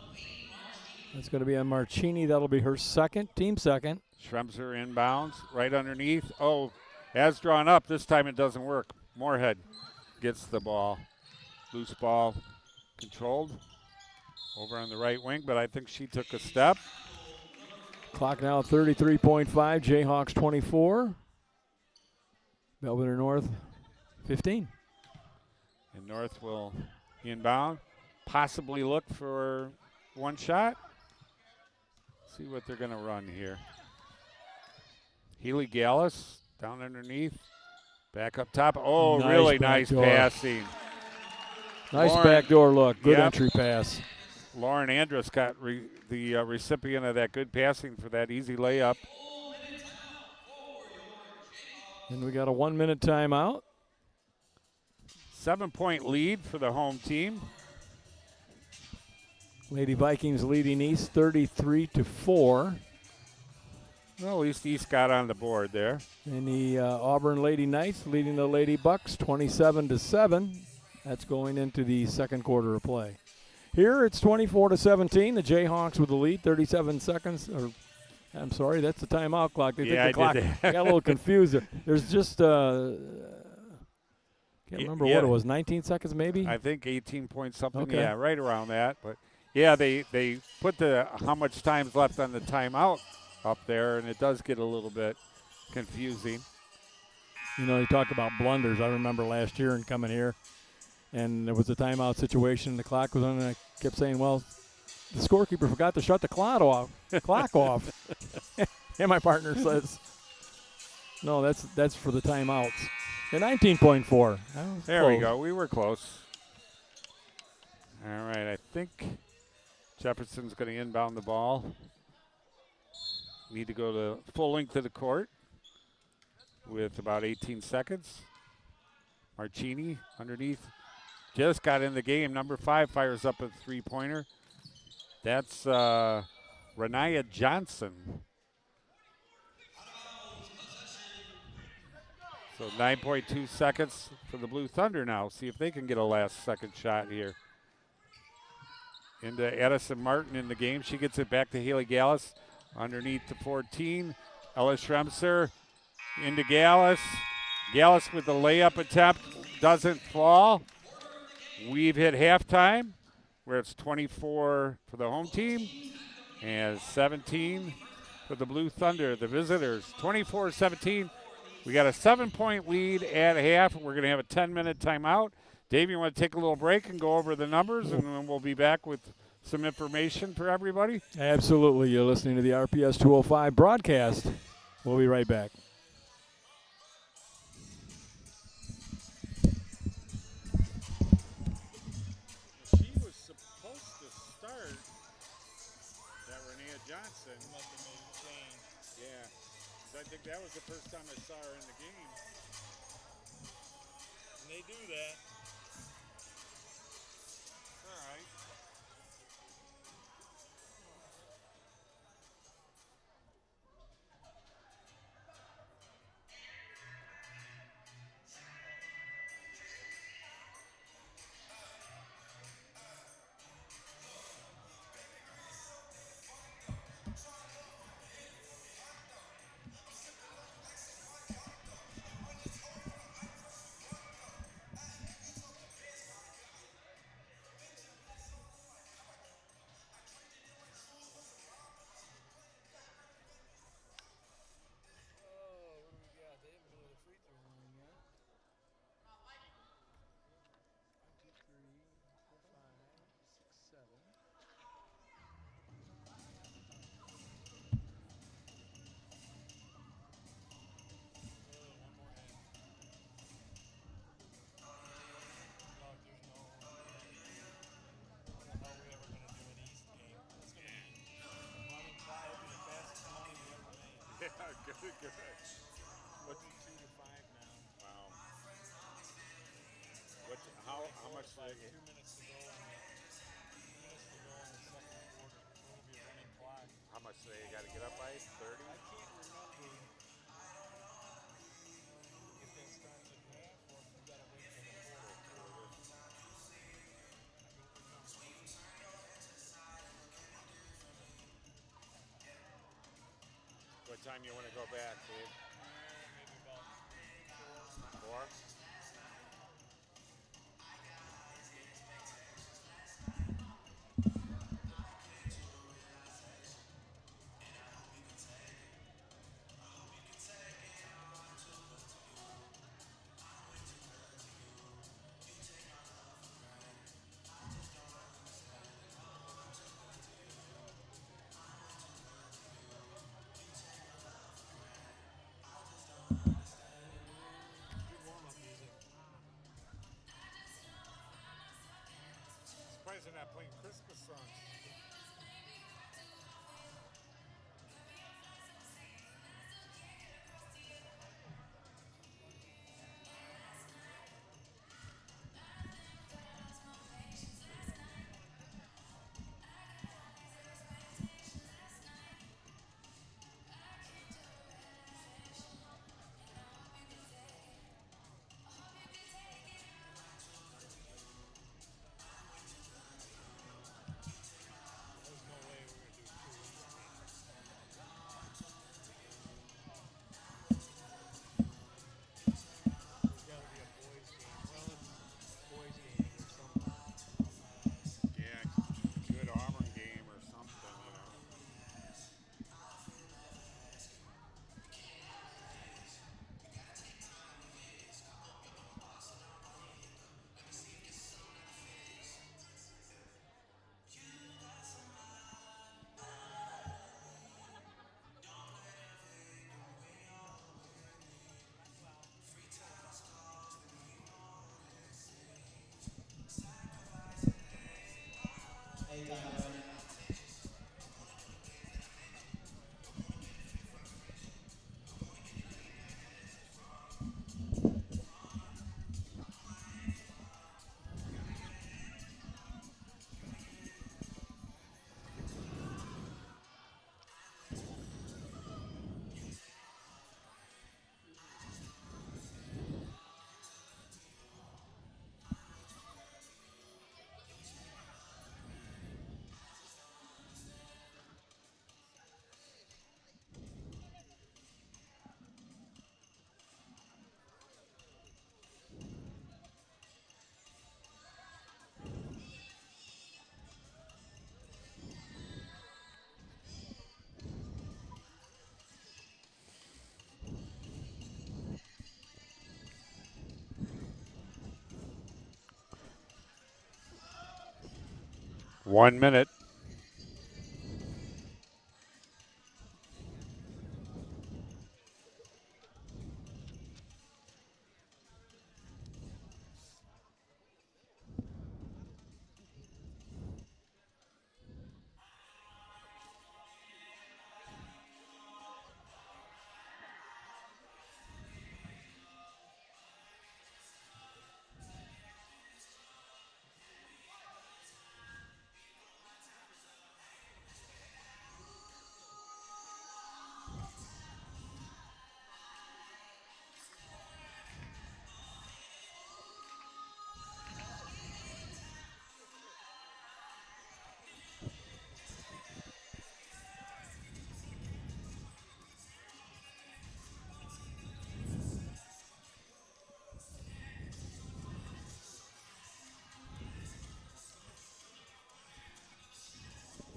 That's going to be on Marchini. That'll be her second, team second. Schremser inbounds, right underneath. Oh, as drawn up. This time it doesn't work. Moorhead gets the ball. Loose ball controlled over on the right wing, but I think she took a step. Clock now 33.5. Jayhawks 24. Belvidere North 15. And North will inbound, possibly look for one shot. See what they're going to run here. Healy Gallus down underneath. Back up top. Oh, Nice really nice backdoor. passing. Nice Lauren, backdoor look. Good Yep. entry pass. Lauren Andrus got the recipient of that good passing for that easy layup. And we got a 1-minute timeout. 7-point lead for the home team. Lady Vikings leading East 33-4. Well, at least East got on the board there. And the Auburn Lady Knights leading the Lady Bucks 27-7. That's going into the second quarter of play. Here it's 24-17. The Jayhawks with the lead, 37 seconds. Or I'm sorry, that's the timeout clock. They think the clock. I got a little confused there. There's just can't remember what it was. 19 seconds maybe. I think 18 point something. Okay. Yeah, right around that. But yeah, they put the how much time's left on the timeout up there, and it does get a little bit confusing. You know, you talk about blunders. I remember last year and coming here, and there was a timeout situation. The clock was on, and I kept saying, well, the scorekeeper forgot to shut the clock off. And my partner says, no, that's for the timeouts. And 19.4. There we go. We were close. All right, I think Jefferson's going to inbound the ball. Need to go to full length of the court with about 18 seconds. Marchini underneath. Just got in the game. Number 5 fires up a three-pointer. That's Renaya Johnson. So 9.2 seconds for the Blue Thunder now. See if they can get a last-second shot here. Into Edison Martin in the game. She gets it back to Haley Gallus. Underneath the 14. Ella Schremser into Gallus. Gallus with the layup attempt. Doesn't fall. We've hit halftime, where it's 24 for the home team and 17 for the Blue Thunder, the visitors. 24-17. We got a 7-point lead at half. We're going to have a 10-minute timeout. Dave, you want to take a little break and go over the numbers, and then we'll be back with some information for everybody? Absolutely. You're listening to the RPS 205 broadcast. We'll be right back. She was supposed to start that Renea Johnson. Must have made a change. Yeah. 'Cause I think that was the first time I saw her in the game. And they do that. All right. Good. What's 2 to 5 now? Wow. How much do they get? 2 minutes to go in the second quarter. So it'll be a running clock. How much do they got to get up by? 30? I can't remember if that starts at half or if you got to wait till the fourth quarter. What time you want to go back, Dave? Maybe about 4? Surprised they're not playing Christmas songs. 1 minute.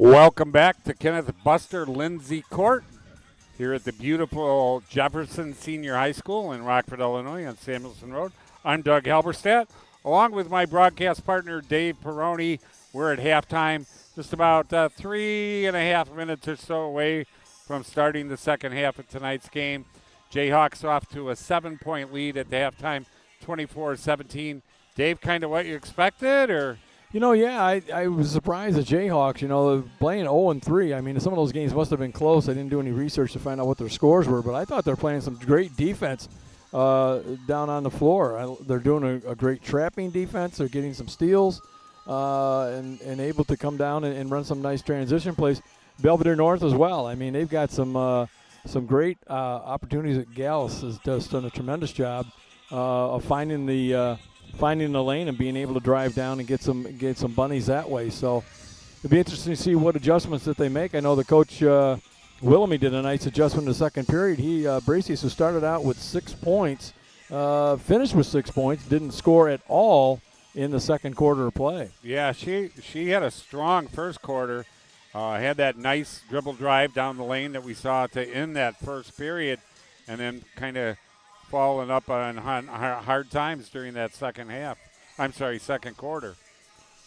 Welcome back to Kenneth Buster Lindsay Court here at the beautiful Jefferson Senior High School in Rockford, Illinois on Samuelson Road. I'm Doug Halberstadt, along with my broadcast partner Dave Peroni. We're at halftime, just about 3.5 minutes or so away from starting the second half of tonight's game. Jayhawks off to a 7-point lead at the halftime, 24-17. Dave, kind of what you expected, or? I was surprised the Jayhawks, playing 0-3. I mean, some of those games must have been close. I didn't do any research to find out what their scores were, but I thought they were playing some great defense down on the floor. They're doing a great trapping defense. They're getting some steals and able to come down and run some nice transition plays. Belvidere North as well. I mean, they've got some great opportunities at Gallus has done a tremendous job of finding the lane and being able to drive down and get some bunnies that way. So it'll be interesting to see what adjustments that they make. I know the coach Willamy did a nice adjustment in the second period. He Bracius, who started out with 6 points, finished with 6 points, didn't score at all in the second quarter of play. Yeah, she had a strong first quarter. Had that nice dribble drive down the lane that we saw to end that first period, and then kind of falling up on hard times during that second quarter.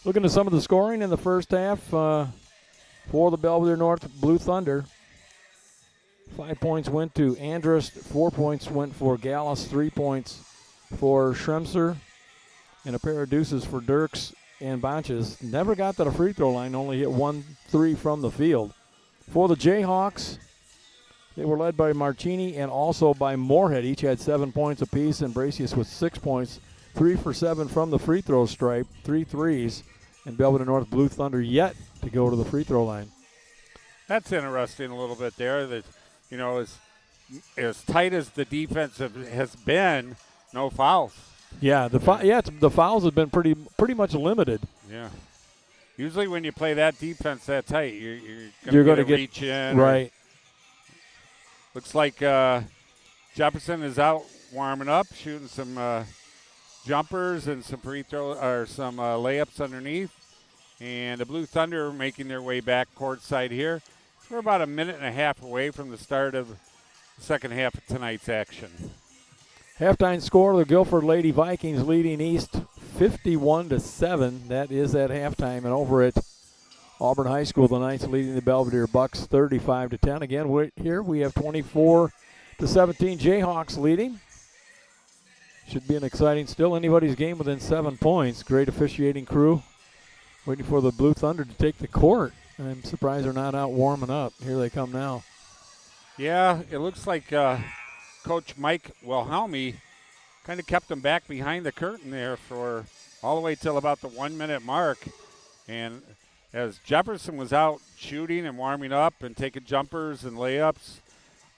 Looking at some of the scoring in the first half for the Belvidere North Blue Thunder. 5 points went to Andrus, 4 points went for Gallus, 3 points for Schremser, and a pair of deuces for Dirks and Bonches. Never got to the free throw line, only hit 1-3 from the field. For the Jayhawks, they were led by Martini and also by Moorhead. Each had 7 points apiece, and Bracius with 6 points, 3 for 7 from the free throw stripe, 3 threes, and Belvidere North Blue Thunder yet to go to the free throw line. That's interesting a little bit there. That as tight as the defense has been, no fouls. Yeah, the fouls have been pretty much limited. Yeah. Usually when you play that defense that tight, you're going to reach in. Right. Looks like Jefferson is out warming up, shooting some jumpers and some free throw or some layups underneath. And the Blue Thunder making their way back courtside here. We're about a minute and a half away from the start of the second half of tonight's action. Halftime score: the Guilford Lady Vikings leading East 51-7. That is at halftime, and over at Auburn High School, the Knights leading the Belvidere Bucks 35-10. Again, here we have 24-17 Jayhawks leading. Should be an exciting, still anybody's game within 7 points. Great officiating crew waiting for the Blue Thunder to take the court. I'm surprised they're not out warming up. Here they come now. Yeah, it looks like Coach Mike Wilhelmy kind of kept them back behind the curtain there for all the way till about the 1 minute mark. And as Jefferson was out shooting and warming up and taking jumpers and layups,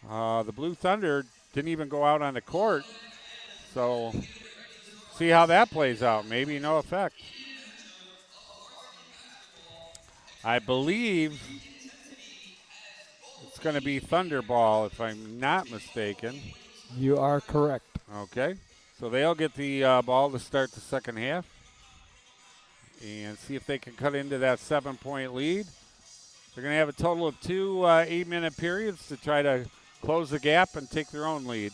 the Blue Thunder didn't even go out on the court. So see how that plays out. Maybe no effect. I believe it's going to be Thunderball, if I'm not mistaken. You are correct. Okay. So they'll get the ball to start the second half and see if they can cut into that 7-point lead. They're going to have a total of 2 8-minute periods to try to close the gap and take their own lead.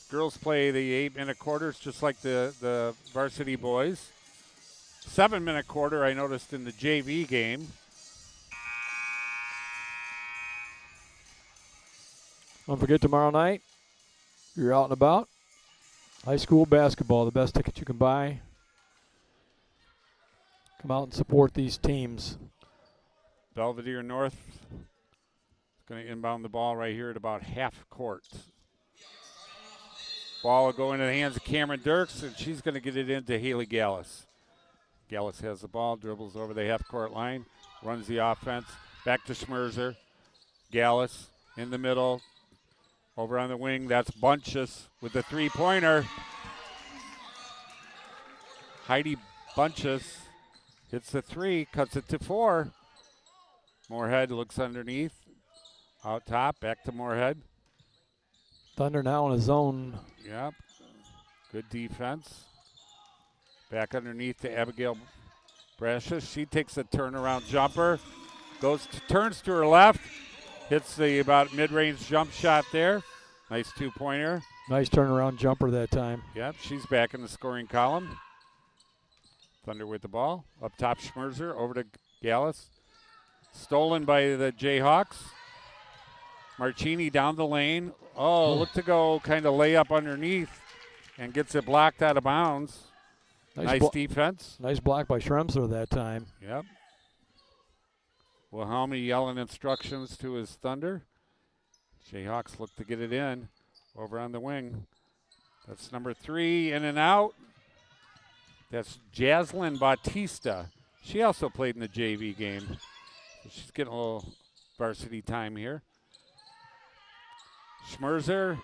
Girls play the 8-minute quarters just like the varsity boys. 7-minute quarter I noticed in the JV game. Don't forget tomorrow night, you're out and about. High school basketball, the best ticket you can buy. Come out and support these teams. Belvidere North is going to inbound the ball right here at about half court. Ball will go into the hands of Cameron Dirks, and she's going to get it into Haley Gallus. Gallus has the ball, dribbles over the half-court line, runs the offense. Back to Schmerzer. Gallus in the middle. Over on the wing, that's Bunches with the three-pointer. Heidi Bunches hits the three, cuts it to 4. Moorhead looks underneath. Out top, back to Moorhead. Thunder now in a zone. Yep. Good defense. Back underneath to Abigail Brashes. She takes a turnaround jumper. Turns to her left. Hits the about mid-range jump shot there. Nice two-pointer. Nice turnaround jumper that time. Yep, she's back in the scoring column. Thunder with the ball. Up top, Schmerzer. Over to Gallus. Stolen by the Jayhawks. Marchini down the lane. Oh, look to go kind of lay up underneath and gets it blocked out of bounds. Nice defense. Nice block by Schremser that time. Yep. Wilhelmi yelling instructions to his Thunder. Jayhawks look to get it in. Over on the wing. That's number 3, in and out. That's Jaslyn Bautista. She also played in the JV game. So she's getting a little varsity time here. Schmerzer,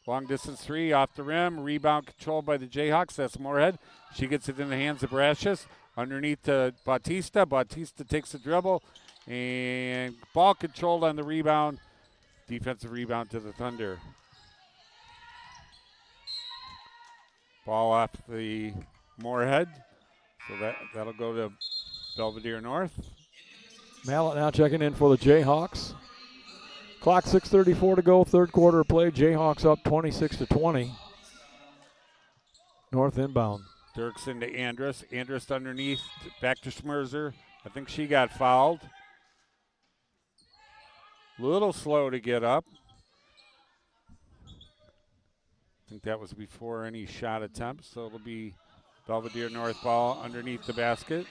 long distance 3 off the rim. Rebound controlled by the Jayhawks. That's Moorhead. She gets it in the hands of Brashes. Underneath to Bautista. Bautista takes the dribble. And ball controlled on the rebound. Defensive rebound to the Thunder. Ball off the Moorhead. So that'll go to Belvidere North. Mallet now checking in for the Jayhawks. Clock 6:34 to go, third quarter of play. Jayhawks up 26-20. North inbound. Dirks into Andrus. Andrus underneath, back to Schmerzer. I think she got fouled. Little slow to get up. I think that was before any shot attempts, so it'll be Belvidere North ball underneath the basket.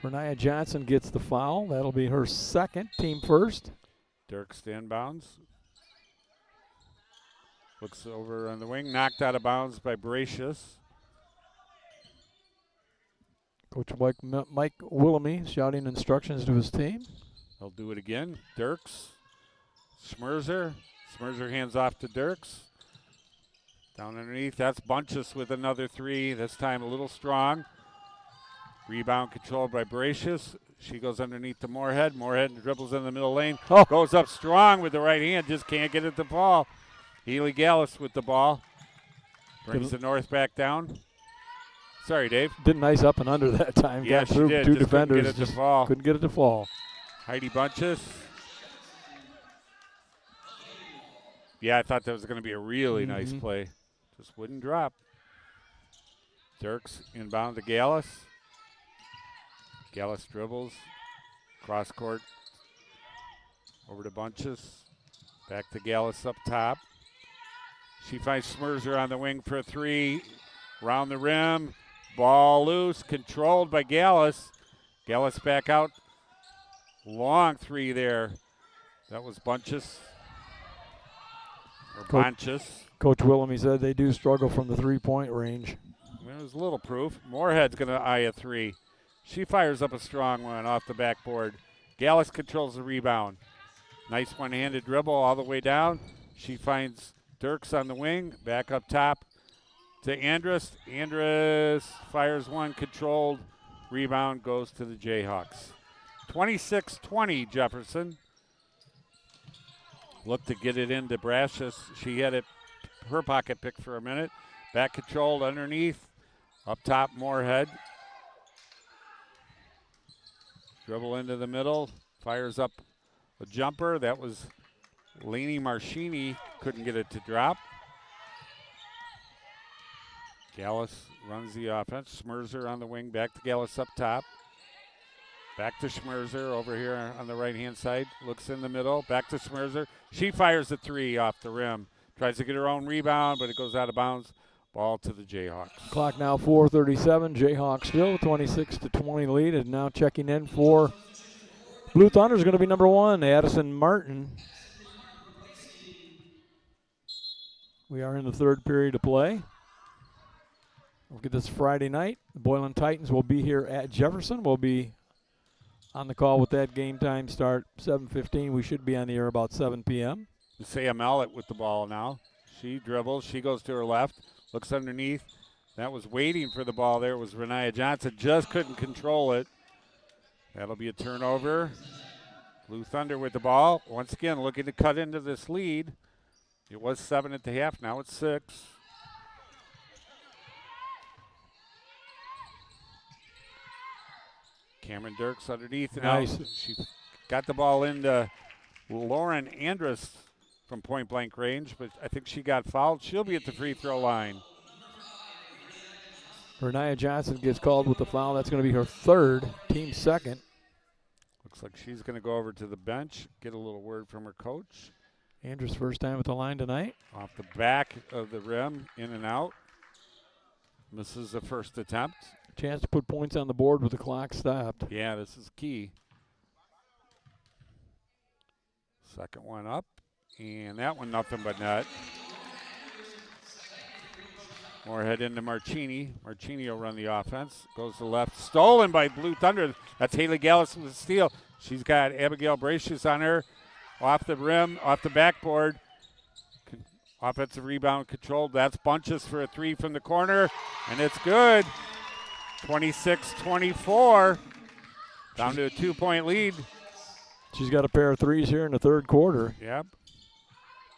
Renaya Johnson gets the foul. That'll be her second, team first. Dirks to inbounds. Looks over on the wing, knocked out of bounds by Bracious. Coach Mike Willamy shouting instructions to his team. He'll do it again. Dirks. Schmerzer. Schmerzer hands off to Dirks. Down underneath, that's Bunches with another 3, this time a little strong. Rebound controlled by Bracious. She goes underneath to Moorhead. Moorhead dribbles in the middle lane. Oh. Goes up strong with the right hand, just can't get it to fall. Healy Gallus with the ball. Brings the North back down. Sorry, Dave. Did nice up and under that time. Yeah, got she through did. Two Just defenders. couldn't get it to fall. Couldn't get it to fall. Heidi Bunches. Yeah, I thought that was going to be a really nice play. Just wouldn't drop. Dirks inbound to Gallus. Gallus dribbles. Cross court. Over to Bunches. Back to Gallus up top. She finds Schmerzer on the wing for a 3. Round the rim. Ball loose. Controlled by Gallus. Gallus back out. Long 3 there. That was Bunches. Or Bunches. Coach Willamy said they do struggle from the three-point range. There's a little proof. Moorhead's going to eye a 3. She fires up a strong one off the backboard. Gallus controls the rebound. Nice one-handed dribble all the way down. She finds Dirks on the wing. Back up top to Andrus. Andrus fires one, controlled. Rebound goes to the Jayhawks. 26-20, Jefferson. Look to get it into Brashes. She had it, her pocket pick for a minute. Back controlled underneath. Up top, Moorhead. Dribble into the middle. Fires up a jumper. That was Lainey Marchini. Couldn't get it to drop. Gallus runs the offense. Schmerzer on the wing, back to Gallus up top. Back to Schmerzer over here on the right-hand side. Looks in the middle, back to Schmerzer. She fires a three off the rim. Tries to get her own rebound, but it goes out of bounds. Ball to the Jayhawks. Clock now 4:37. Jayhawks still 26-20 lead. And now checking in for Blue Thunder is going to be number 1, Addison Martin. We are in the third period of play. Look at this Friday night. The Boylan Titans will be here at Jefferson. We'll be on the call with that game time start 7:15. We should be on the air about 7 p.m. Saya Mallet with the ball now. She dribbles. She goes to her left. Looks underneath. That was waiting for the ball there. It was Renaya Johnson. Just couldn't control it. That'll be a turnover. Blue Thunder with the ball. Once again, looking to cut into this lead. It was 7 at the half. Now it's 6. Cameron Dirks underneath. Nice. Now she got the ball into Lauren Andrus from point-blank range, but I think she got fouled. She'll be at the free throw line. Renaya Johnson gets called with the foul. That's going to be her third, team second. Looks like she's going to go over to the bench, get a little word from her coach. Andrews' first time at the line tonight. Off the back of the rim, in and out. Misses the first attempt. Chance to put points on the board with the clock stopped. Yeah, this is key. Second one up, and that one nothing but net. Moorhead into Marchini. Marchini will run the offense. Goes to the left. Stolen by Blue Thunder. That's Haley Gallus with the steal. She's got Abigail Bracious on her. Off the rim, off the backboard. Offensive rebound controlled. That's Bunches for a three from the corner, and it's good. 26-24. Down to a 2-point lead. She's got a pair of threes here in the third quarter. Yep.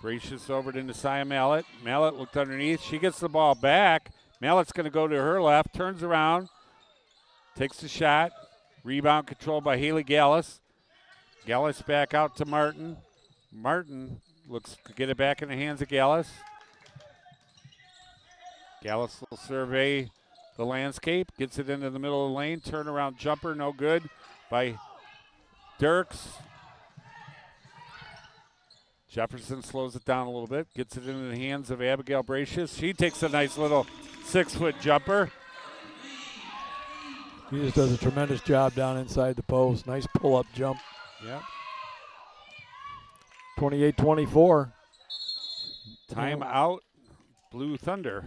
Bracious over to Nasiah Mallet. Mallet looked underneath. She gets the ball back. Mallet's going to go to her left, turns around, takes the shot. Rebound controlled by Haley Gallus. Gallus back out to Martin. Martin looks to get it back in the hands of Gallus. Gallus will survey the landscape, gets it into the middle of the lane. Turnaround jumper, no good by Dirks. Jefferson slows it down a little bit, gets it into the hands of Abigail Bracious. She takes a nice little 6-foot jumper. He just does a tremendous job down inside the post. Nice pull-up jump. Yep. 28-24. Timeout, Blue Thunder.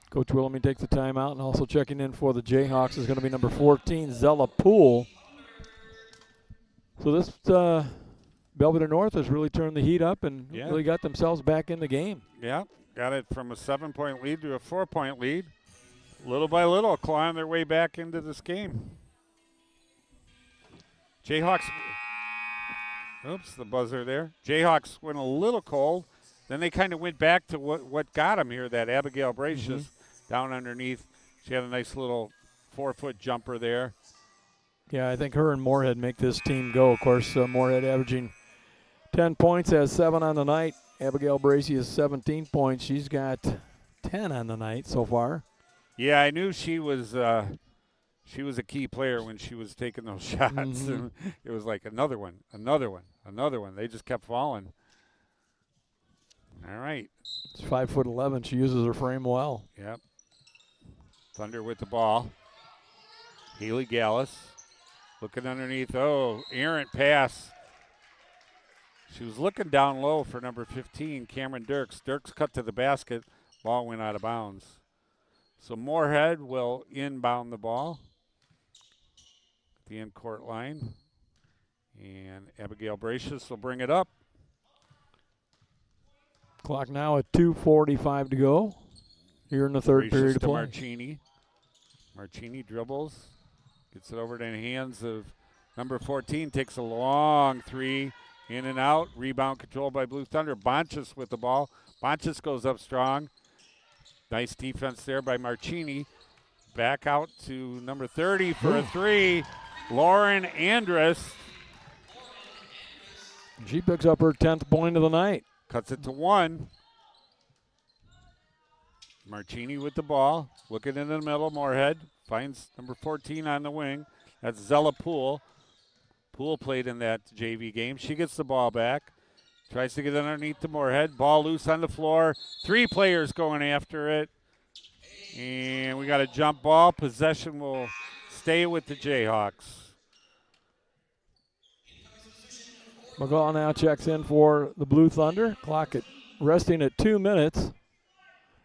Coach Wilhelmy takes the timeout, and also checking in for the Jayhawks is going to be number 14, Zella Poole. So this Belvidere North has really turned the heat up and really got themselves back in the game. Yeah, got it from a 7-point lead to a 4-point lead. Little by little, clawing their way back into this game. Jayhawks, oops, the buzzer there. Jayhawks went a little cold. Then they kind of went back to what got them here, that Abigail Bracious down underneath. She had a nice little 4-foot jumper there. Yeah, I think her and Moorhead make this team go. Of course, Moorhead averaging 10 points, has 7 on the night. Abigail Bracy has 17 points. She's got 10 on the night so far. Yeah, I knew she was a key player when she was taking those shots. And it was like another one, another one, another one. They just kept falling. All right. It's 5'11". She uses her frame well. Yep. Thunder with the ball. Haley Gallus looking underneath. Oh, errant pass. She was looking down low for number 15, Cameron Dirks. Dirks cut to the basket. Ball went out of bounds. So Moorhead will inbound the ball at the in-court line. And Abigail Bracious will bring it up. Clock now at 2:45 to go here in the third period of play. Marchini. Marchini dribbles. Gets it over to the hands of number 14. Takes a long three. In and out. Rebound controlled by Blue Thunder. Bonches with the ball. Bonches goes up strong. Nice defense there by Marchini. Back out to number 30 for a three. Lauren Andrus. She picks up her 10th point of the night. Cuts it to 1. Martini with the ball, looking in the middle. Moorhead finds number 14 on the wing. That's Zella Poole. Poole played in that JV game. She gets the ball back. Tries to get underneath to Moorhead. Ball loose on the floor. 3 players going after it. And we got a jump ball. Possession will stay with the Jayhawks. McGaw now checks in for the Blue Thunder. Clock resting at 2 minutes.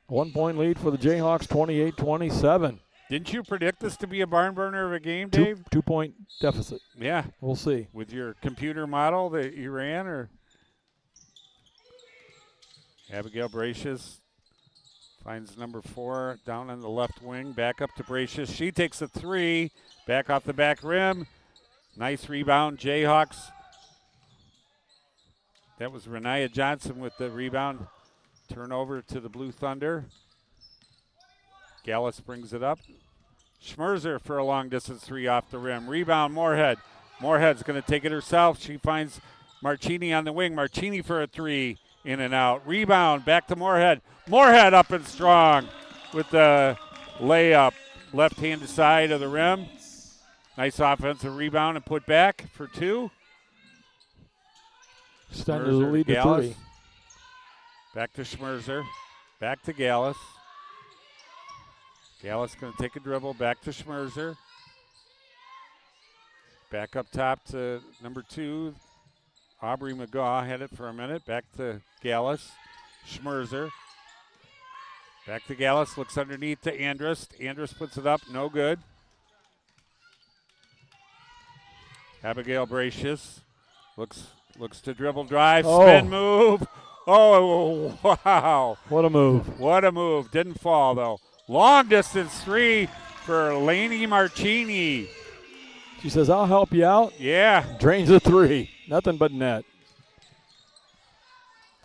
1 point lead for the Jayhawks, 28-27. Didn't you predict this to be a barn burner of a game, Dave? 2 point deficit. Yeah. We'll see. With your computer model that you ran, or Abigail Bracious finds number 4 down on the left wing. Back up to Bracious. She takes a 3. Back off the back rim. Nice rebound, Jayhawks. That was Renaya Johnson with the rebound. Turnover to the Blue Thunder. Gallus brings it up. Schmerzer for a long distance 3 off the rim. Rebound, Moorhead. Moorhead's going to take it herself. She finds Martini on the wing. Martini for a 3, in and out. Rebound, back to Moorhead. Moorhead up and strong with the layup. Left-handed side of the rim. Nice offensive rebound and put back for 2. Extended the lead to 3. Back to Schmerzer. Back to Gallus. Gallus going to take a dribble. Back to Schmerzer. Back up top to number 2. Aubrey McGaw had it for a minute. Back to Gallus. Schmerzer. Back to Gallus. Looks underneath to Andrus. Andrus puts it up. No good. Abigail Bracious. Looks to dribble, drive, spin, move. Oh, wow. What a move. What a move. Didn't fall, though. Long distance 3 for Lainey Martini. She says, I'll help you out. Yeah. Drains a 3. Nothing but net.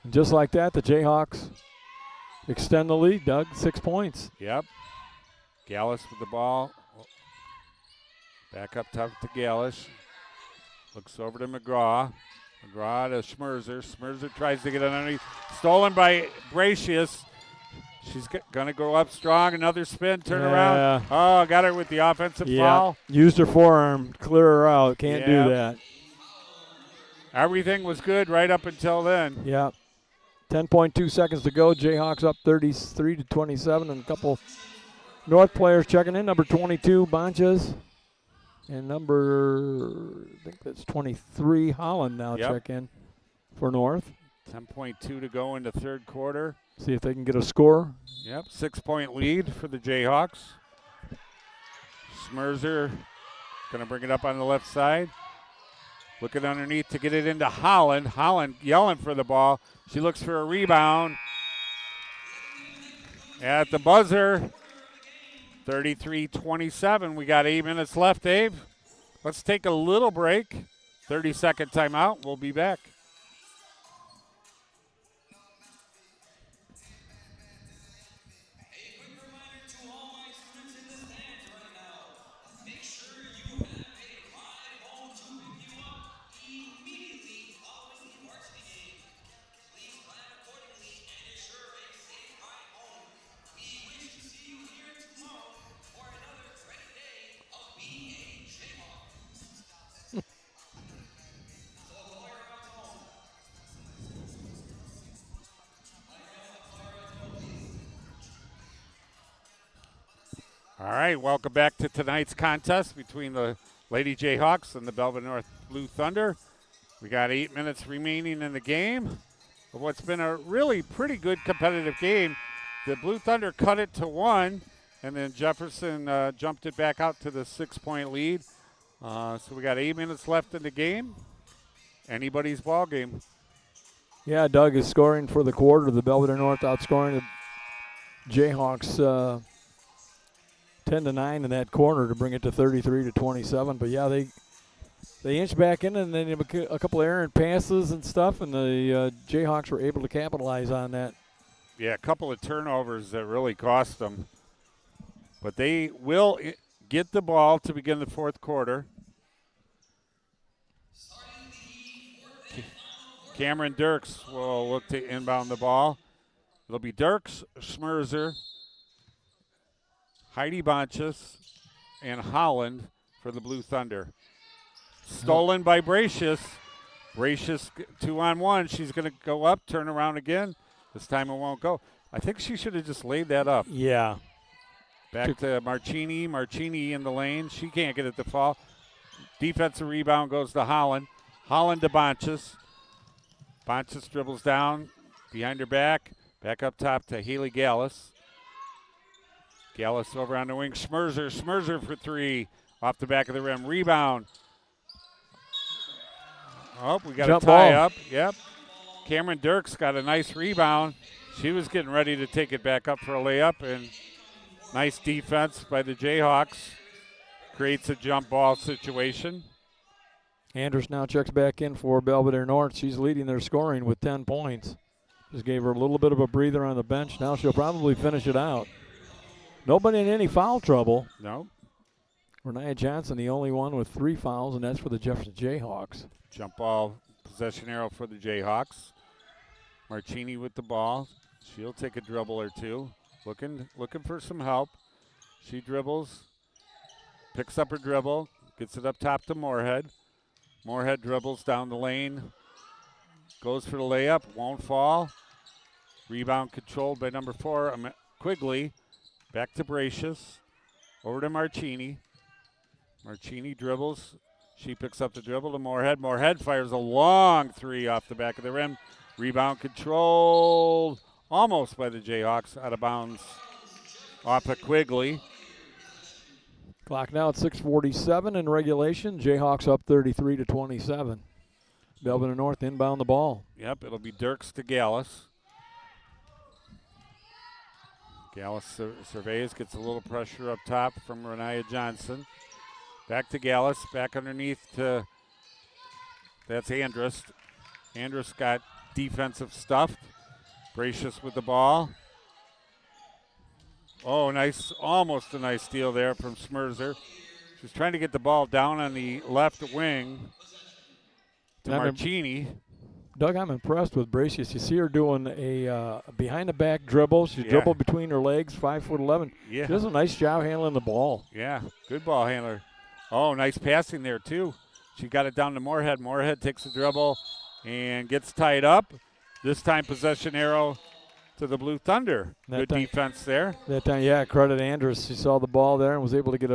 And just like that, the Jayhawks extend the lead, Doug. 6 points. Yep. Gallus with the ball. Back up top to Gallus. Looks over to McGraw. McGraw to Schmerzer. Schmerzer tries to get underneath. Stolen by Bracious. She's going to go up strong. Another spin, turn around. Oh, got her with the offensive foul. Used her forearm, clear her out. Can't do that. Everything was good right up until then. Yeah. 10.2 seconds to go. Jayhawks up 33-27, and a couple North players checking in. Number 22, Bonches. And number, I think that's 23, Holland now check in for North. 10.2 to go in the third quarter. See if they can get a score. Yep, 6-point lead for the Jayhawks. Schmerzer going to bring it up on the left side. Looking underneath to get it into Holland. Holland yelling for the ball. She looks for a rebound. At the buzzer, 33-27. We got 8 minutes left, Dave. Let's take a little break. 30-second timeout. We'll be back. All right, welcome back to tonight's contest between the Lady Jayhawks and the Belvidere North Blue Thunder. We got 8 minutes remaining in the game of what's been a really pretty good competitive game. The Blue Thunder cut it to 1, and then Jefferson jumped it back out to the 6-point lead. So we got 8 minutes left in the game. Anybody's ball game. Yeah, Doug is scoring for the quarter. The Belvidere North outscoring the Jayhawks 10-9 in that corner to bring it to 33-27. But yeah, they inched back in, and then a couple of errant passes and stuff, and the Jayhawks were able to capitalize on that. Yeah, a couple of turnovers that really cost them. But they will get the ball to begin the fourth quarter. Cameron Dirks will look to inbound the ball. It'll be Dirks, Schmerzer, Heidi Bonchus and Holland for the Blue Thunder. Stolen by Bracious. Bracious 2-on-1. She's going to go up, turn around again. This time it won't go. I think she should have just laid that up. Yeah. Back to Marchini. Marchini in the lane. She can't get it to fall. Defensive rebound goes to Holland. Holland to Bonchus. Bonchus dribbles down behind her back. Back up top to Haley Gallus. Gallus over on the wing. Schmerzer for three. Off the back of the rim. Rebound. Oh, we got Jump a tie ball. up. Yep. Cameron Dirks got a nice rebound. She was getting ready to take it back up for a layup, and nice defense by the Jayhawks. Creates a jump ball situation. Andrews now checks back in for Belvidere North. She's leading their scoring with 10 points. Just gave her a little bit of a breather on the bench. Now she'll probably finish it out. Nobody in any foul trouble. No. Renaya Johnson, the only one with 3 fouls, and that's for the Jefferson Jayhawks. Jump ball possession arrow for the Jayhawks. Marchini with the ball. She'll take a dribble or two. Looking for some help. She dribbles. Picks up her dribble. Gets it up top to Moorhead. Moorhead dribbles down the lane. Goes for the layup. Won't fall. Rebound controlled by number 4, Quigley. Back to Bracious. Over to Marchini. Marchini dribbles. She picks up the dribble to Moorhead. Moorhead fires a long three off the back of the rim. Rebound controlled almost by the Jayhawks. Out of bounds off of Quigley. Clock now at 6:47 in regulation. Jayhawks up 33-27. Belvidere North inbound the ball. Yep, it'll be Dirks to Gallus. Gallus surveys, gets a little pressure up top from Renaya Johnson. Back to Gallus, back underneath to, that's Andrus. Andrus got defensive stuffed. Bracious with the ball. Oh, nice, almost a nice steal there from Schmerzer. She's trying to get the ball down on the left wing to Marchini. Doug, I'm impressed with Bracious. You see her doing a behind-the-back dribble. She dribbled between her legs, 5'11". Yeah. She does a nice job handling the ball. Yeah, good ball handler. Oh, nice passing there, too. She got it down to Moorhead. Moorhead takes the dribble and gets tied up. This time possession arrow to the Blue Thunder. Good defense there. That time, yeah, credit Andrus. She saw the ball there and was able to get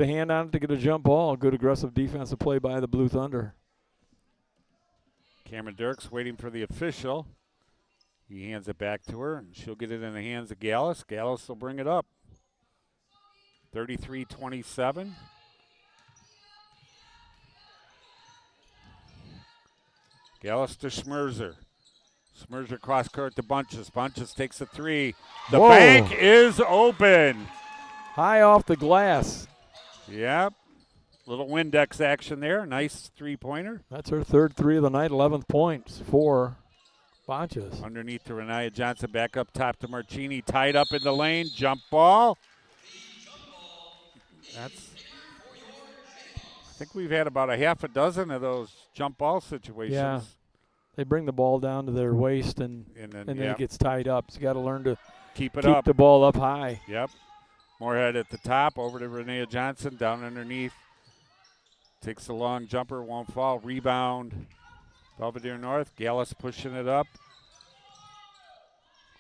a hand on it to get a jump ball. Good aggressive defensive play by the Blue Thunder. Cameron Dirks waiting for the official. He hands it back to her, and she'll get it in the hands of Gallus. Gallus will bring it up. 33-27. Gallus to Schmerzer. Schmerzer cross court to Bunches. Bunches takes a three. The bank is open. High off the glass. Yep. Little Windex action there. Nice three-pointer. That's her third three of the night, 11th points for Bonches. Underneath to Renaya Johnson. Back up top to Marchini. Tied up in the lane. Jump ball. I think we've had about a half a dozen of those jump ball situations. Yeah. They bring the ball down to their waist and then it gets tied up. So you got to learn to keep the ball up high. Yep. Moorhead at the top, over to Renaya Johnson, down underneath. Takes a long jumper, won't fall. Rebound, Belvidere North. Gallus pushing it up.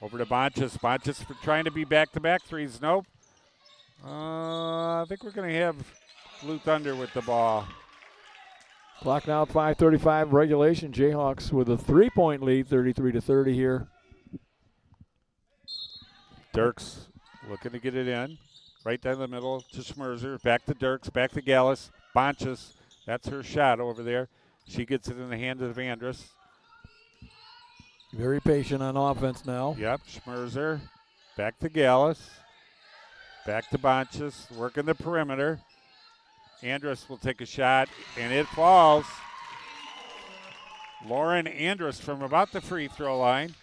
Over to Bonches. Bonches for trying to be back-to-back threes. Nope. I think we're going to have Blue Thunder with the ball. Clock now at 5:35 regulation. Jayhawks with a 3-point lead, 33-30 here. Dirks looking to get it in. Right down the middle to Schmerzer. Back to Dirks, back to Gallus. Bonches, that's her shot over there. She gets it in the hand of Andrus. Very patient on offense now. Yep, Schmerzer. Back to Gallus. Back to Bonches, working the perimeter. Andrus will take a shot, and it falls. Lauren Andrus from about the free throw line.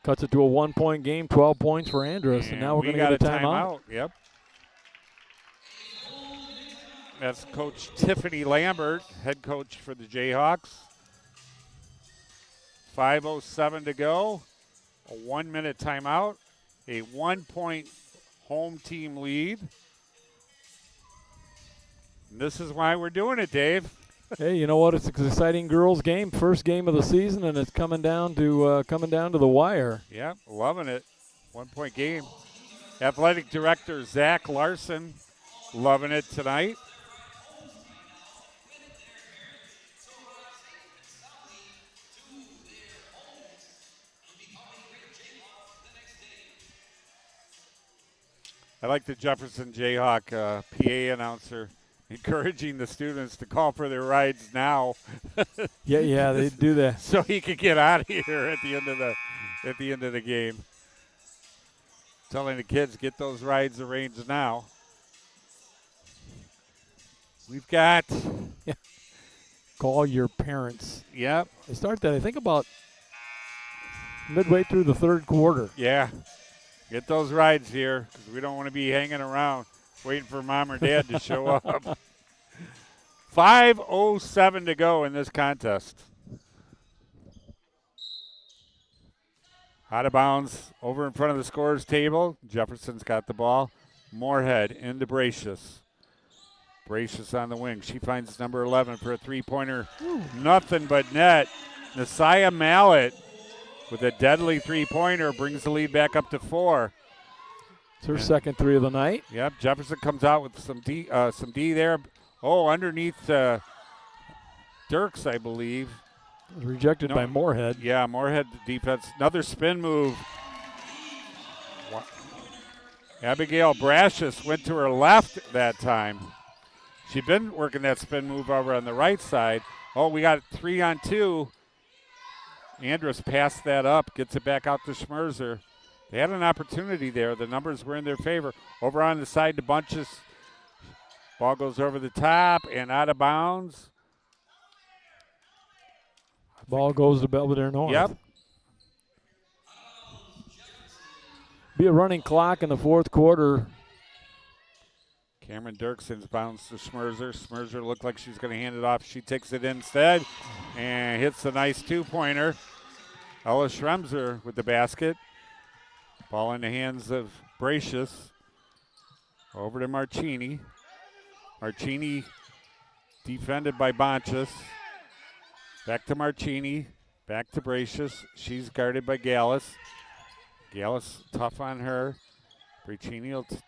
Cuts it to a 1-point game, 12 points for Andrus, and now we're going to get a timeout. Yep. That's Coach Tiffany Lambert, head coach for the Jayhawks. 5:07 to go. A 1-minute timeout. A 1-point home team lead. And this is why we're doing it, Dave. Hey, you know what? It's an exciting girls' game, first game of the season, and it's coming down to the wire. Yep, loving it. 1-point game. Athletic Director Zach Larson loving it tonight. I like the Jefferson Jayhawk PA announcer encouraging the students to call for their rides now. Yeah, they do that. So he could get out of here at the end of the game. Telling the kids, get those rides arranged now. We've got Call your parents. Yep. They start that, I think, about midway through the third quarter. Yeah. Get those rides here because we don't want to be hanging around waiting for mom or dad to show up. 5:07 to go in this contest. Out of bounds over in front of the scorer's table. Jefferson's got the ball. Moorhead into Bracious. Bracious on the wing. She finds number 11 for a three-pointer. Nothing but net. Nasiah Mallet with a deadly three-pointer brings the lead back up to 4. It's her second three of the night. Yep, Jefferson comes out with some D there. Oh, underneath Dirks, I believe. It was rejected by Moorhead. Yeah, Moorhead defense. Another spin move. Abigail Brashis went to her left that time. She'd been working that spin move over on the right side. Oh, we got 3-on-2. Andrus passed that up, gets it back out to Schmerzer. They had an opportunity there. The numbers were in their favor. Over on the side to Bunches. Ball goes over the top and out of bounds. Ball goes to Belvidere North. Yep. Be a running clock in the fourth quarter. Cameron Dirkson's bounced to Schmerzer. Schmerzer looked like she's going to hand it off. She takes it instead and hits a nice two-pointer. Ella Schremser with the basket. Ball in the hands of Bracious. Over to Marchini. Marchini defended by Bonchus. Back to Marchini. Back to Bracious. She's guarded by Gallus. Gallus tough on her. Marchini will just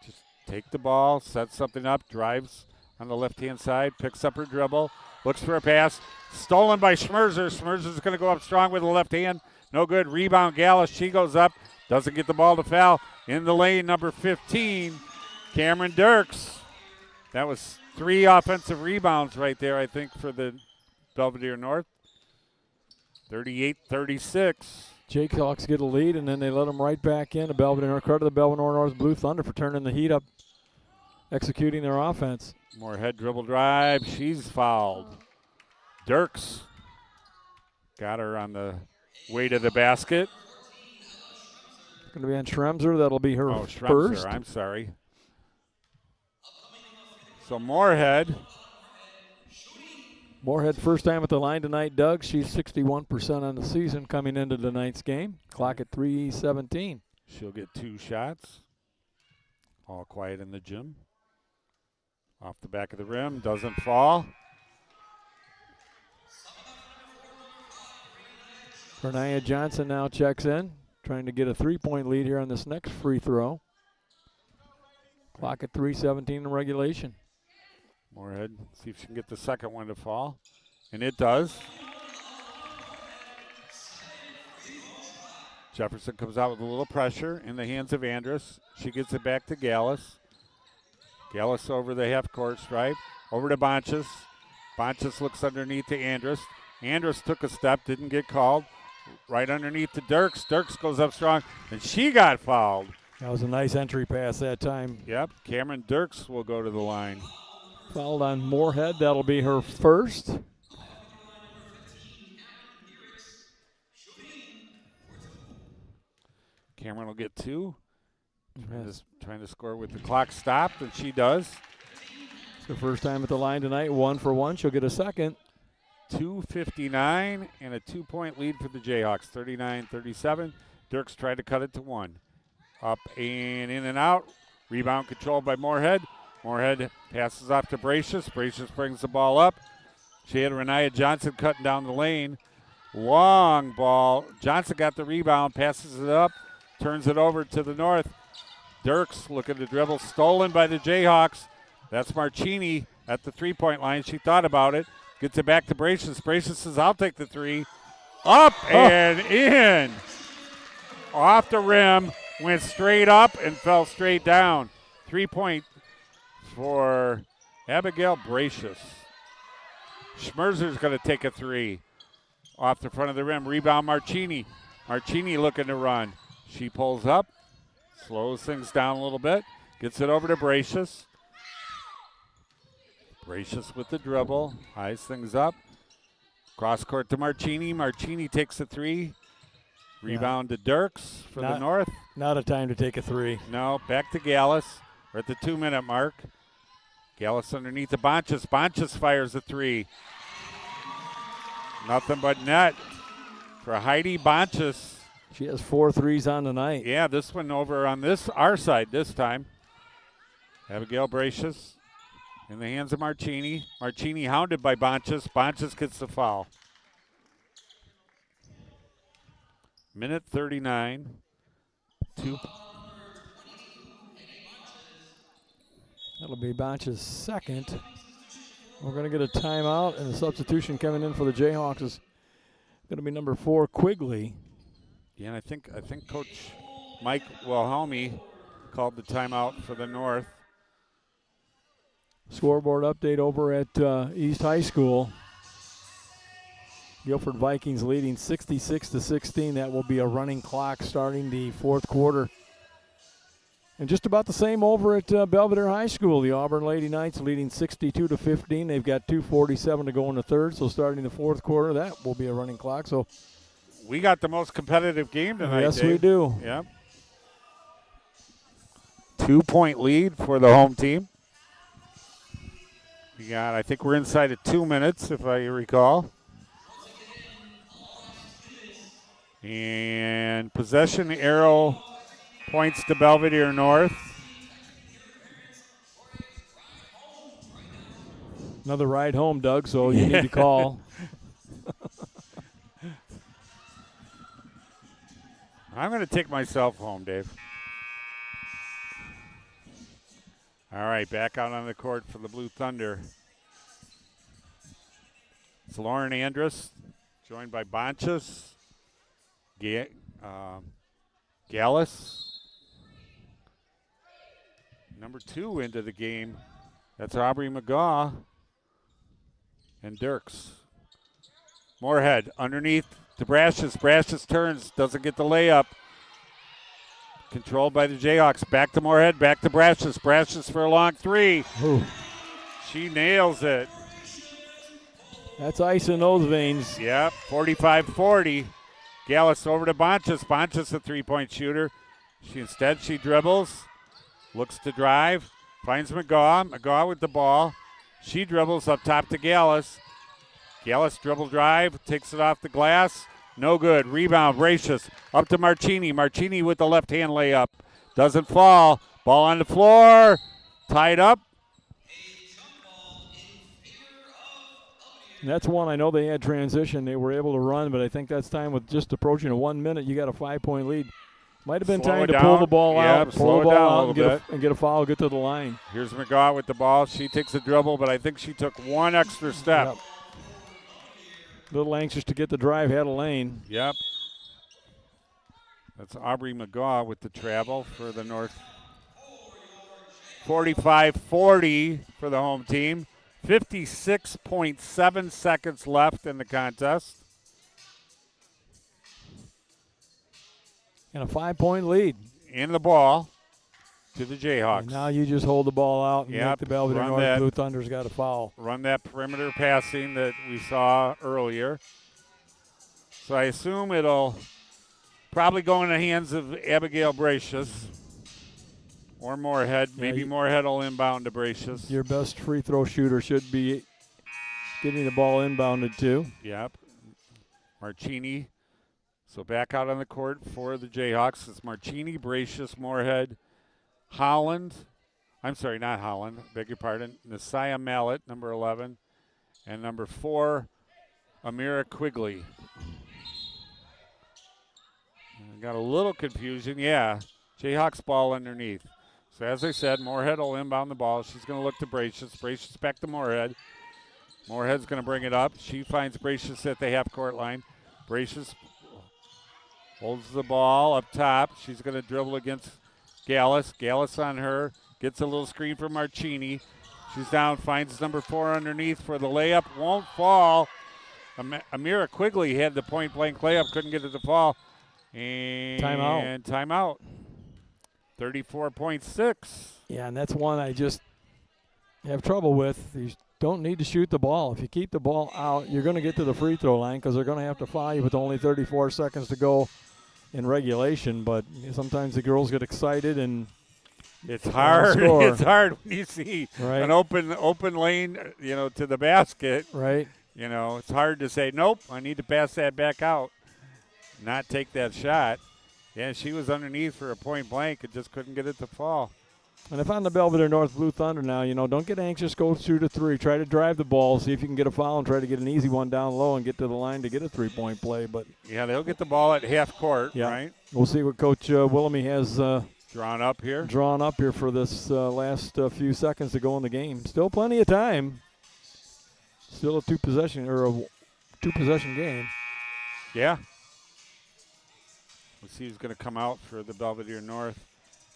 take the ball, sets something up, drives on the left-hand side, picks up her dribble, looks for a pass. Stolen by Schmerzer. Schmerzer's going to go up strong with the left hand. No good. Rebound, Gallus. She goes up. Doesn't get the ball to foul. In the lane, number 15, Cameron Dirks. That was 3 offensive rebounds right there, I think, for the Belvidere North. 38-36. Jayhawks get a lead, and then they let them right back in. The Belvidere North. Credit the Belvidere North Blue Thunder for turning the heat up, executing their offense. Moorhead dribble drive. She's fouled. Dirks got her on the way to the basket. Going to be on Schremser. That'll be her Schremser, first. I'm sorry. So Moorhead. Moorhead first time at the line tonight, Doug. She's 61% on the season coming into tonight's game. Clock at 3:17. She'll get 2 shots. All quiet in the gym. Off the back of the rim. Doesn't fall. Renaya Johnson now checks in, trying to get a 3-point lead here on this next free throw. Clock at 3:17 in regulation. Moorhead, see if she can get the second one to fall. And it does. Jefferson comes out with a little pressure in the hands of Andrus. She gets it back to Gallus. Gallus over the half-court stripe. Over to Bonchus. Bonchus looks underneath to Andrus. Andrus took a step, didn't get called. Right underneath to Dirks. Dirks goes up strong, and she got fouled. That was a nice entry pass that time. Yep, Cameron Dirks will go to the line. Fouled on Moorhead. That'll be her first. Cameron will get 2. Trying to score with the clock stopped, and she does. It's her first time at the line tonight. 1 for 1. She'll get a second. 2:59 and a 2-point lead for the Jayhawks, 39-37. Dirks tried to cut it to 1. Up and in and out. Rebound controlled by Moorhead. Moorhead passes off to Bracious. Bracious brings the ball up. She had Renaya Johnson cutting down the lane. Long ball. Johnson got the rebound, passes it up, turns it over to the north. Dirks looking to dribble, stolen by the Jayhawks. That's Marchini at the three-point line. She thought about it, gets it back to Bracious. Bracious says, I'll take the three. Up and in. Off the rim, went straight up and fell straight down. 3-point for Abigail Bracious. Schmerzer's going to take a three. Off the front of the rim, rebound Marchini. Marchini looking to run. She pulls up, slows things down a little bit, gets it over to Bracious. Bracious with the dribble, eyes things up. Cross court to Marchini. Marchini takes the three. Rebound to Dirks for the north. Not a time to take a three. No, back to Gallus. We're at the 2-minute mark. Gallus underneath the Bonchus. Bonchus fires a three. Nothing but net for Heidi Bonchus. She has 4 threes on the night. Yeah, this one over on our side this time. Abigail Bracious in the hands of Marchini. Marchini hounded by Bonchus. Bonchus gets the foul. Minute 39. That'll be Bonch's second. We're going to get a timeout, and the substitution coming in for the Jayhawks is going to be number 4, Quigley. Yeah, and I think Coach Mike Wilhelmy called the timeout for the North. Scoreboard update over at East High School. Guilford Vikings leading 66-16. That will be a running clock starting the fourth quarter. And just about the same over at Belvidere High School. The Auburn Lady Knights leading 62-15. They've got 2:47 to go in the third. So starting the fourth quarter, that will be a running clock. So we got the most competitive game tonight. Yes, Dave. we do. Yep. 2-point lead for the home team. I think we're inside of 2 minutes, if I recall. And possession arrow points to Belvidere North. Another ride home, Doug, so you need to call. I'm going to take myself home, Dave. All right, back out on the court for the Blue Thunder. It's Lauren Andrus, joined by Bonchus, Gallus. Number 2 into the game. That's Aubrey McGaw and Dirks. Moorhead underneath to Brashes. Brashes turns, doesn't get the layup. Controlled by the Jayhawks. Back to Moorhead, back to Brashes. Brashes for a long three. Ooh. She nails it. That's ice in those veins. Yep, 45-40. Gallus over to Bonchus. Bonchus, a three-point shooter. She dribbles, looks to drive, finds McGaw. McGaw with the ball. She dribbles up top to Gallus. Gallus dribble drive, takes it off the glass. No good. Rebound, Bracious. Up to Marchini. Marchini with the left-hand layup. Doesn't fall. Ball on the floor. Tied up. And that's one I know they had transition. They were able to run, but I think that's time with just approaching a 1 minute. You got a 5-point lead. Might have been Slow time it to down. pull the ball out, Slow pull the it down ball a out, little and get a foul, get to the line. Here's McGaw with the ball. She takes a dribble, but I think she took one extra step. Yep. Little anxious to get the drive, had a lane. Yep. That's Aubrey McGaw with the travel for the North. 45-40 for the home team. 56.7 seconds left in the contest. And a 5-point lead. In the ball to the Jayhawks. And now you just hold the ball out and Yep, make the Belvidere run North that. Blue Thunder's got a foul. Run that perimeter passing that we saw earlier. So I assume it'll probably go in the hands of Abigail Bracious or Moorhead. Yeah, Maybe Moorhead will inbound to Bracious. Your best free throw shooter should be getting the ball inbounded too. Yep. Marchini. So back out on the court for the Jayhawks. It's Marchini, Bracious, Moorhead, Holland. I'm sorry, not Holland. Beg your pardon. Nasiah Mallet, number 11. And number 4, Amira Quigley. Got a little confusion. Yeah, Jayhawks ball underneath. So as I said, Moorhead will inbound the ball. She's going to look to Bracious. Bracious back to Moorhead. Moorhead's going to bring it up. She finds Bracious at the half-court line. Bracious holds the ball up top. She's going to dribble against Gallus. Gallus on her. Gets a little screen from Marchini. She's down, finds number 4 underneath for the layup. Won't fall. Amira Quigley had the point-blank layup. Couldn't get it to fall. And timeout. 34.6. Yeah, and that's one I just have trouble with. You don't need to shoot the ball. If you keep the ball out, you're going to get to the free throw line because they're going to have to foul you with only 34 seconds to go in regulation. But sometimes the girls get excited and it's hard. It's hard when you see an open lane, to the basket. Right. It's hard to say, nope, I need to pass that back out, not take that shot. Yeah, she was underneath for a point blank and just couldn't get it to fall. And if I'm the Belvidere North Blue Thunder now, don't get anxious, go shoot a 3. Try to drive the ball, see if you can get a foul and try to get an easy one down low and get to the line to get a 3-point play. But yeah, they'll get the ball at half court, right? We'll see what Coach Willemy has drawn up here for this last few seconds to go in the game. Still plenty of time. Still a two-possession game. Yeah. Let's see who's going to come out for the Belvidere North.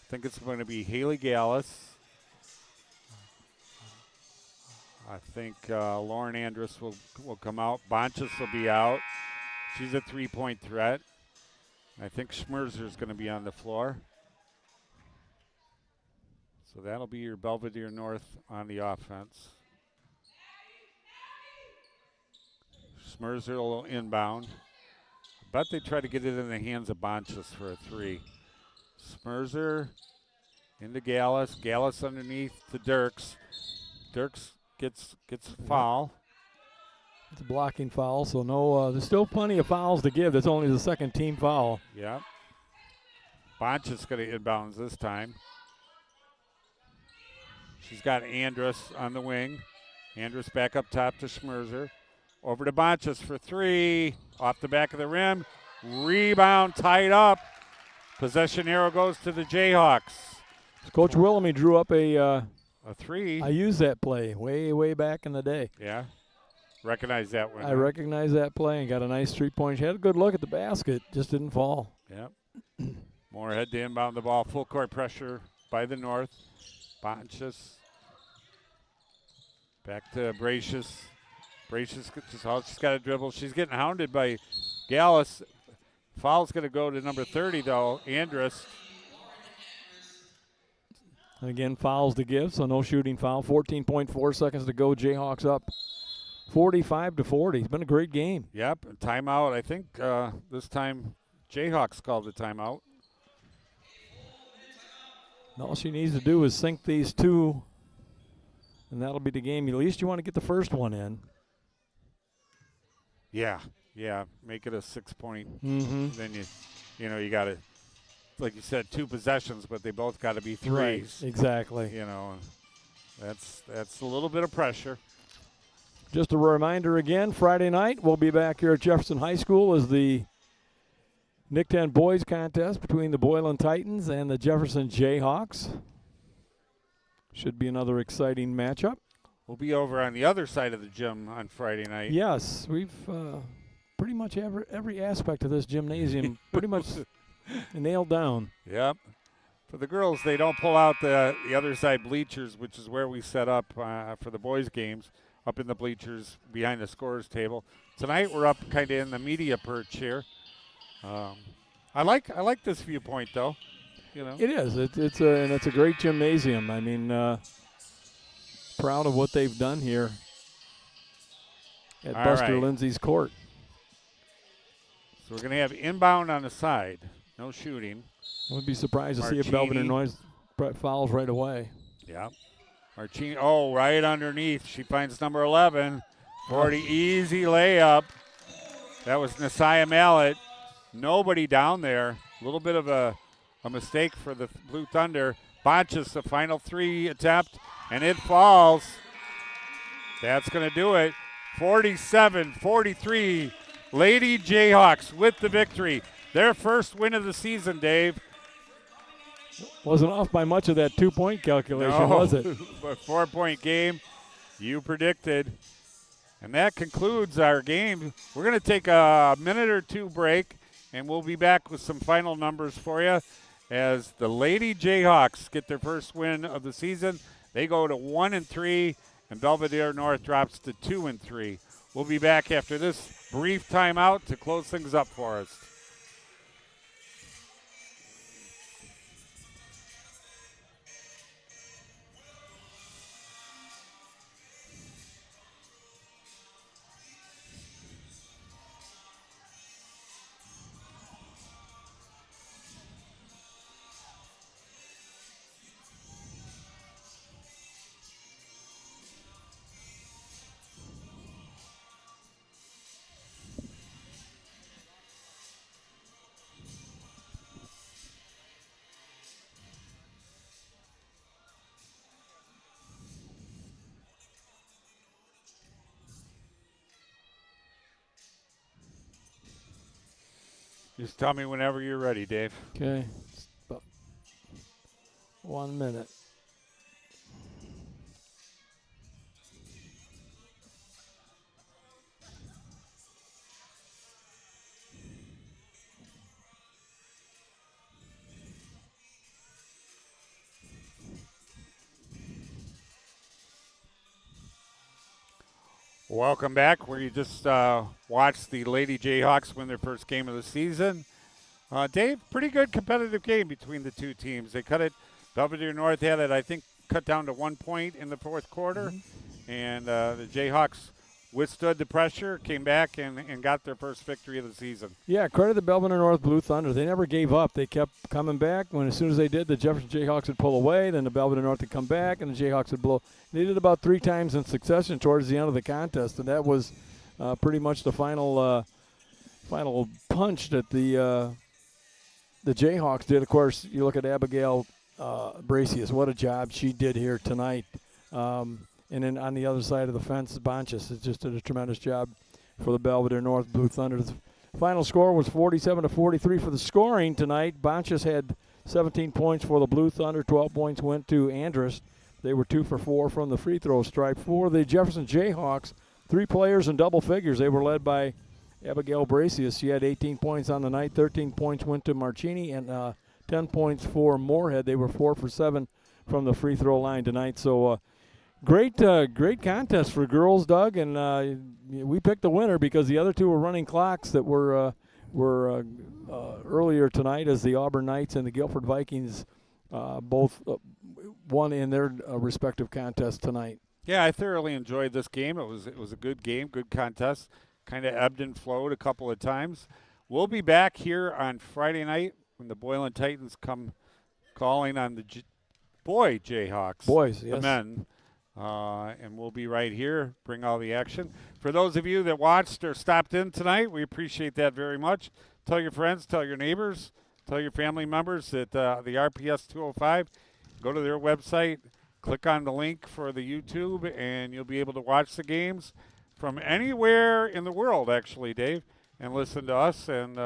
I think it's going to be Haley Gallus. I think Lauren Andrus will come out. Bonchus will be out. She's a 3-point threat. I think Schmerzer is going to be on the floor. So that'll be your Belvidere North on the offense. Schmerzer will inbound. I bet they try to get it in the hands of Bonchus for a 3. Schmerzer into Gallus. Gallus underneath to Dirks. Dirks gets foul. It's a blocking foul, so no. There's still plenty of fouls to give. That's only the second team foul. Yep. Bonchus going to inbounds this time. She's got Andrus on the wing. Andrus back up top to Schmerzer. Over to Bonchus for 3. Off the back of the rim. Rebound tied up. Possession arrow goes to the Jayhawks. Coach Willemy drew up a 3. I used that play way back in the day. Yeah. Recognize that one. I recognize that play and got a nice 3-point. She had a good look at the basket. Just didn't fall. Yep. Moorhead to inbound the ball. Full court pressure by the North. Bonchus. Back to Bracious. Bracious, she's got a dribble. She's getting hounded by Gallus. Foul's going to go to number 30, though, Andrus. And again, fouls to give, so no shooting foul. 14.4 seconds to go. Jayhawks up 45-40. It's been a great game. Yep, timeout. I think this time Jayhawks called the timeout. And all she needs to do is sink these 2, and that'll be the game. At least you want to get the first one in. Yeah, make it a 6-point. Mm-hmm. Then you got to, like you said, 2 possessions, but they both got to be 3s. Right, exactly. That's a little bit of pressure. Just a reminder again, Friday night we'll be back here at Jefferson High School as the Nick 10 boys contest between the Boylan Titans and the Jefferson Jayhawks. Should be another exciting matchup. We'll be over on the other side of the gym on Friday night. Yes, we've pretty much every aspect of this gymnasium pretty much nailed down. Yep. For the girls, they don't pull out the other side bleachers, which is where we set up for the boys' games, up in the bleachers behind the scorers table. Tonight we're up kind of in the media perch here. I like this viewpoint though. It is. It's a great gymnasium. I mean, proud of what they've done here at Buster Lindsay's court. So we're going to have inbound on the side. No shooting. I would be surprised to see if Belvidere Noise fouls right away. Yeah. Marchini, right underneath. She finds number 11 for the easy layup. That was Nasiah Mallet. Nobody down there. A little bit of a mistake for the Blue Thunder. Bonchus, the final 3 attempt, and it falls. That's going to do it. 47-43. Lady Jayhawks with the victory. Their first win of the season, Dave. Wasn't off by much of that 2-point calculation, No, was it? A 4-point game. You predicted. And that concludes our game. We're going to take a minute or two break, and we'll be back with some final numbers for you as the Lady Jayhawks get their first win of the season. They go to 1-3, and Belvidere North drops to 2-3. We'll be back after this brief timeout to close things up for us. Just tell me whenever you're ready, Dave. Okay. About 1 minute. Welcome back, where you just watched the Lady Jayhawks win their first game of the season. Dave, pretty good competitive game between the two teams. They cut it. Belvidere North had it, I think, cut down to 1 point in the fourth quarter. And the Jayhawks withstood the pressure, came back, and got their first victory of the season. Yeah, credit the Belvidere North Blue Thunder. They never gave up. They kept coming back. As soon as they did, the Jefferson Jayhawks would pull away. Then the Belvidere North would come back, and the Jayhawks would blow. They did it about 3 times in succession towards the end of the contest, and that was pretty much the final punch that the Jayhawks did. Of course, you look at Abigail Bracius. What a job she did here tonight. And then on the other side of the fence, Bonchus has just did a tremendous job for the Belvidere North Blue Thunder. The final score was 47-43 for the scoring tonight. Bonchus had 17 points for the Blue Thunder. 12 points went to Andrus. They were 2 for 4 from the free throw stripe. For the Jefferson Jayhawks, 3 players in double figures. They were led by Abigail Bracius. She had 18 points on the night. 13 points went to Marchini, and 10 points for Moorhead. They were 4 for 7 from the free throw line tonight. So great contest for girls, Doug, and we picked the winner because the other two were running clocks that were earlier tonight, as the Auburn Knights and the Guilford Vikings both won in their respective contests tonight. Yeah, I thoroughly enjoyed this game. It was a good game, good contest. Kind of ebbed and flowed a couple of times. We'll be back here on Friday night when the Boylan Titans come calling on the boy Jayhawks. Boys, the yes. men. And we'll be right here, bring all the action. For those of you that watched or stopped in tonight, we appreciate that very much. Tell your friends, tell your neighbors, tell your family members that the RPS 205, go to their website, click on the link for the YouTube, and you'll be able to watch the games from anywhere in the world, actually, Dave, and listen to us. And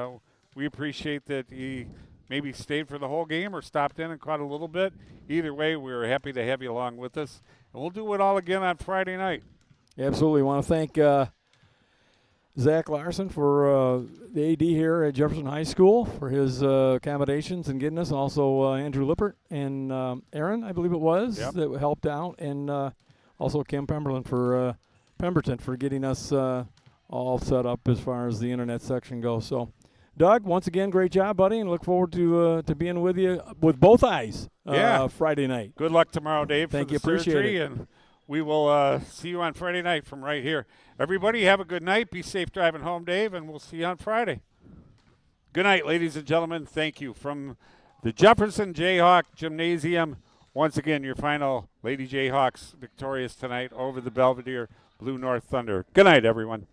we appreciate that you maybe stayed for the whole game or stopped in and caught a little bit. Either way, we're happy to have you along with us. And we'll do it all again on Friday night. Absolutely. Want to thank Zach Larson for the AD here at Jefferson High School for his accommodations and getting us. Also Andrew Lippert and Aaron, I believe it was, Yep, that helped out. And also Kim Pemberton for getting us all set up as far as the internet section goes. So, Doug, once again, great job, buddy, and look forward to being with you with both eyes Friday night. Good luck tomorrow, Dave. Thank for you. the Appreciate surgery, it. and we will see you on Friday night from right here. Everybody have a good night. Be safe driving home, Dave, and we'll see you on Friday. Good night, ladies and gentlemen. Thank you. From the Jefferson Jayhawk Gymnasium, once again, your final Lady Jayhawks victorious tonight over the Belvidere Blue North Thunder. Good night, everyone.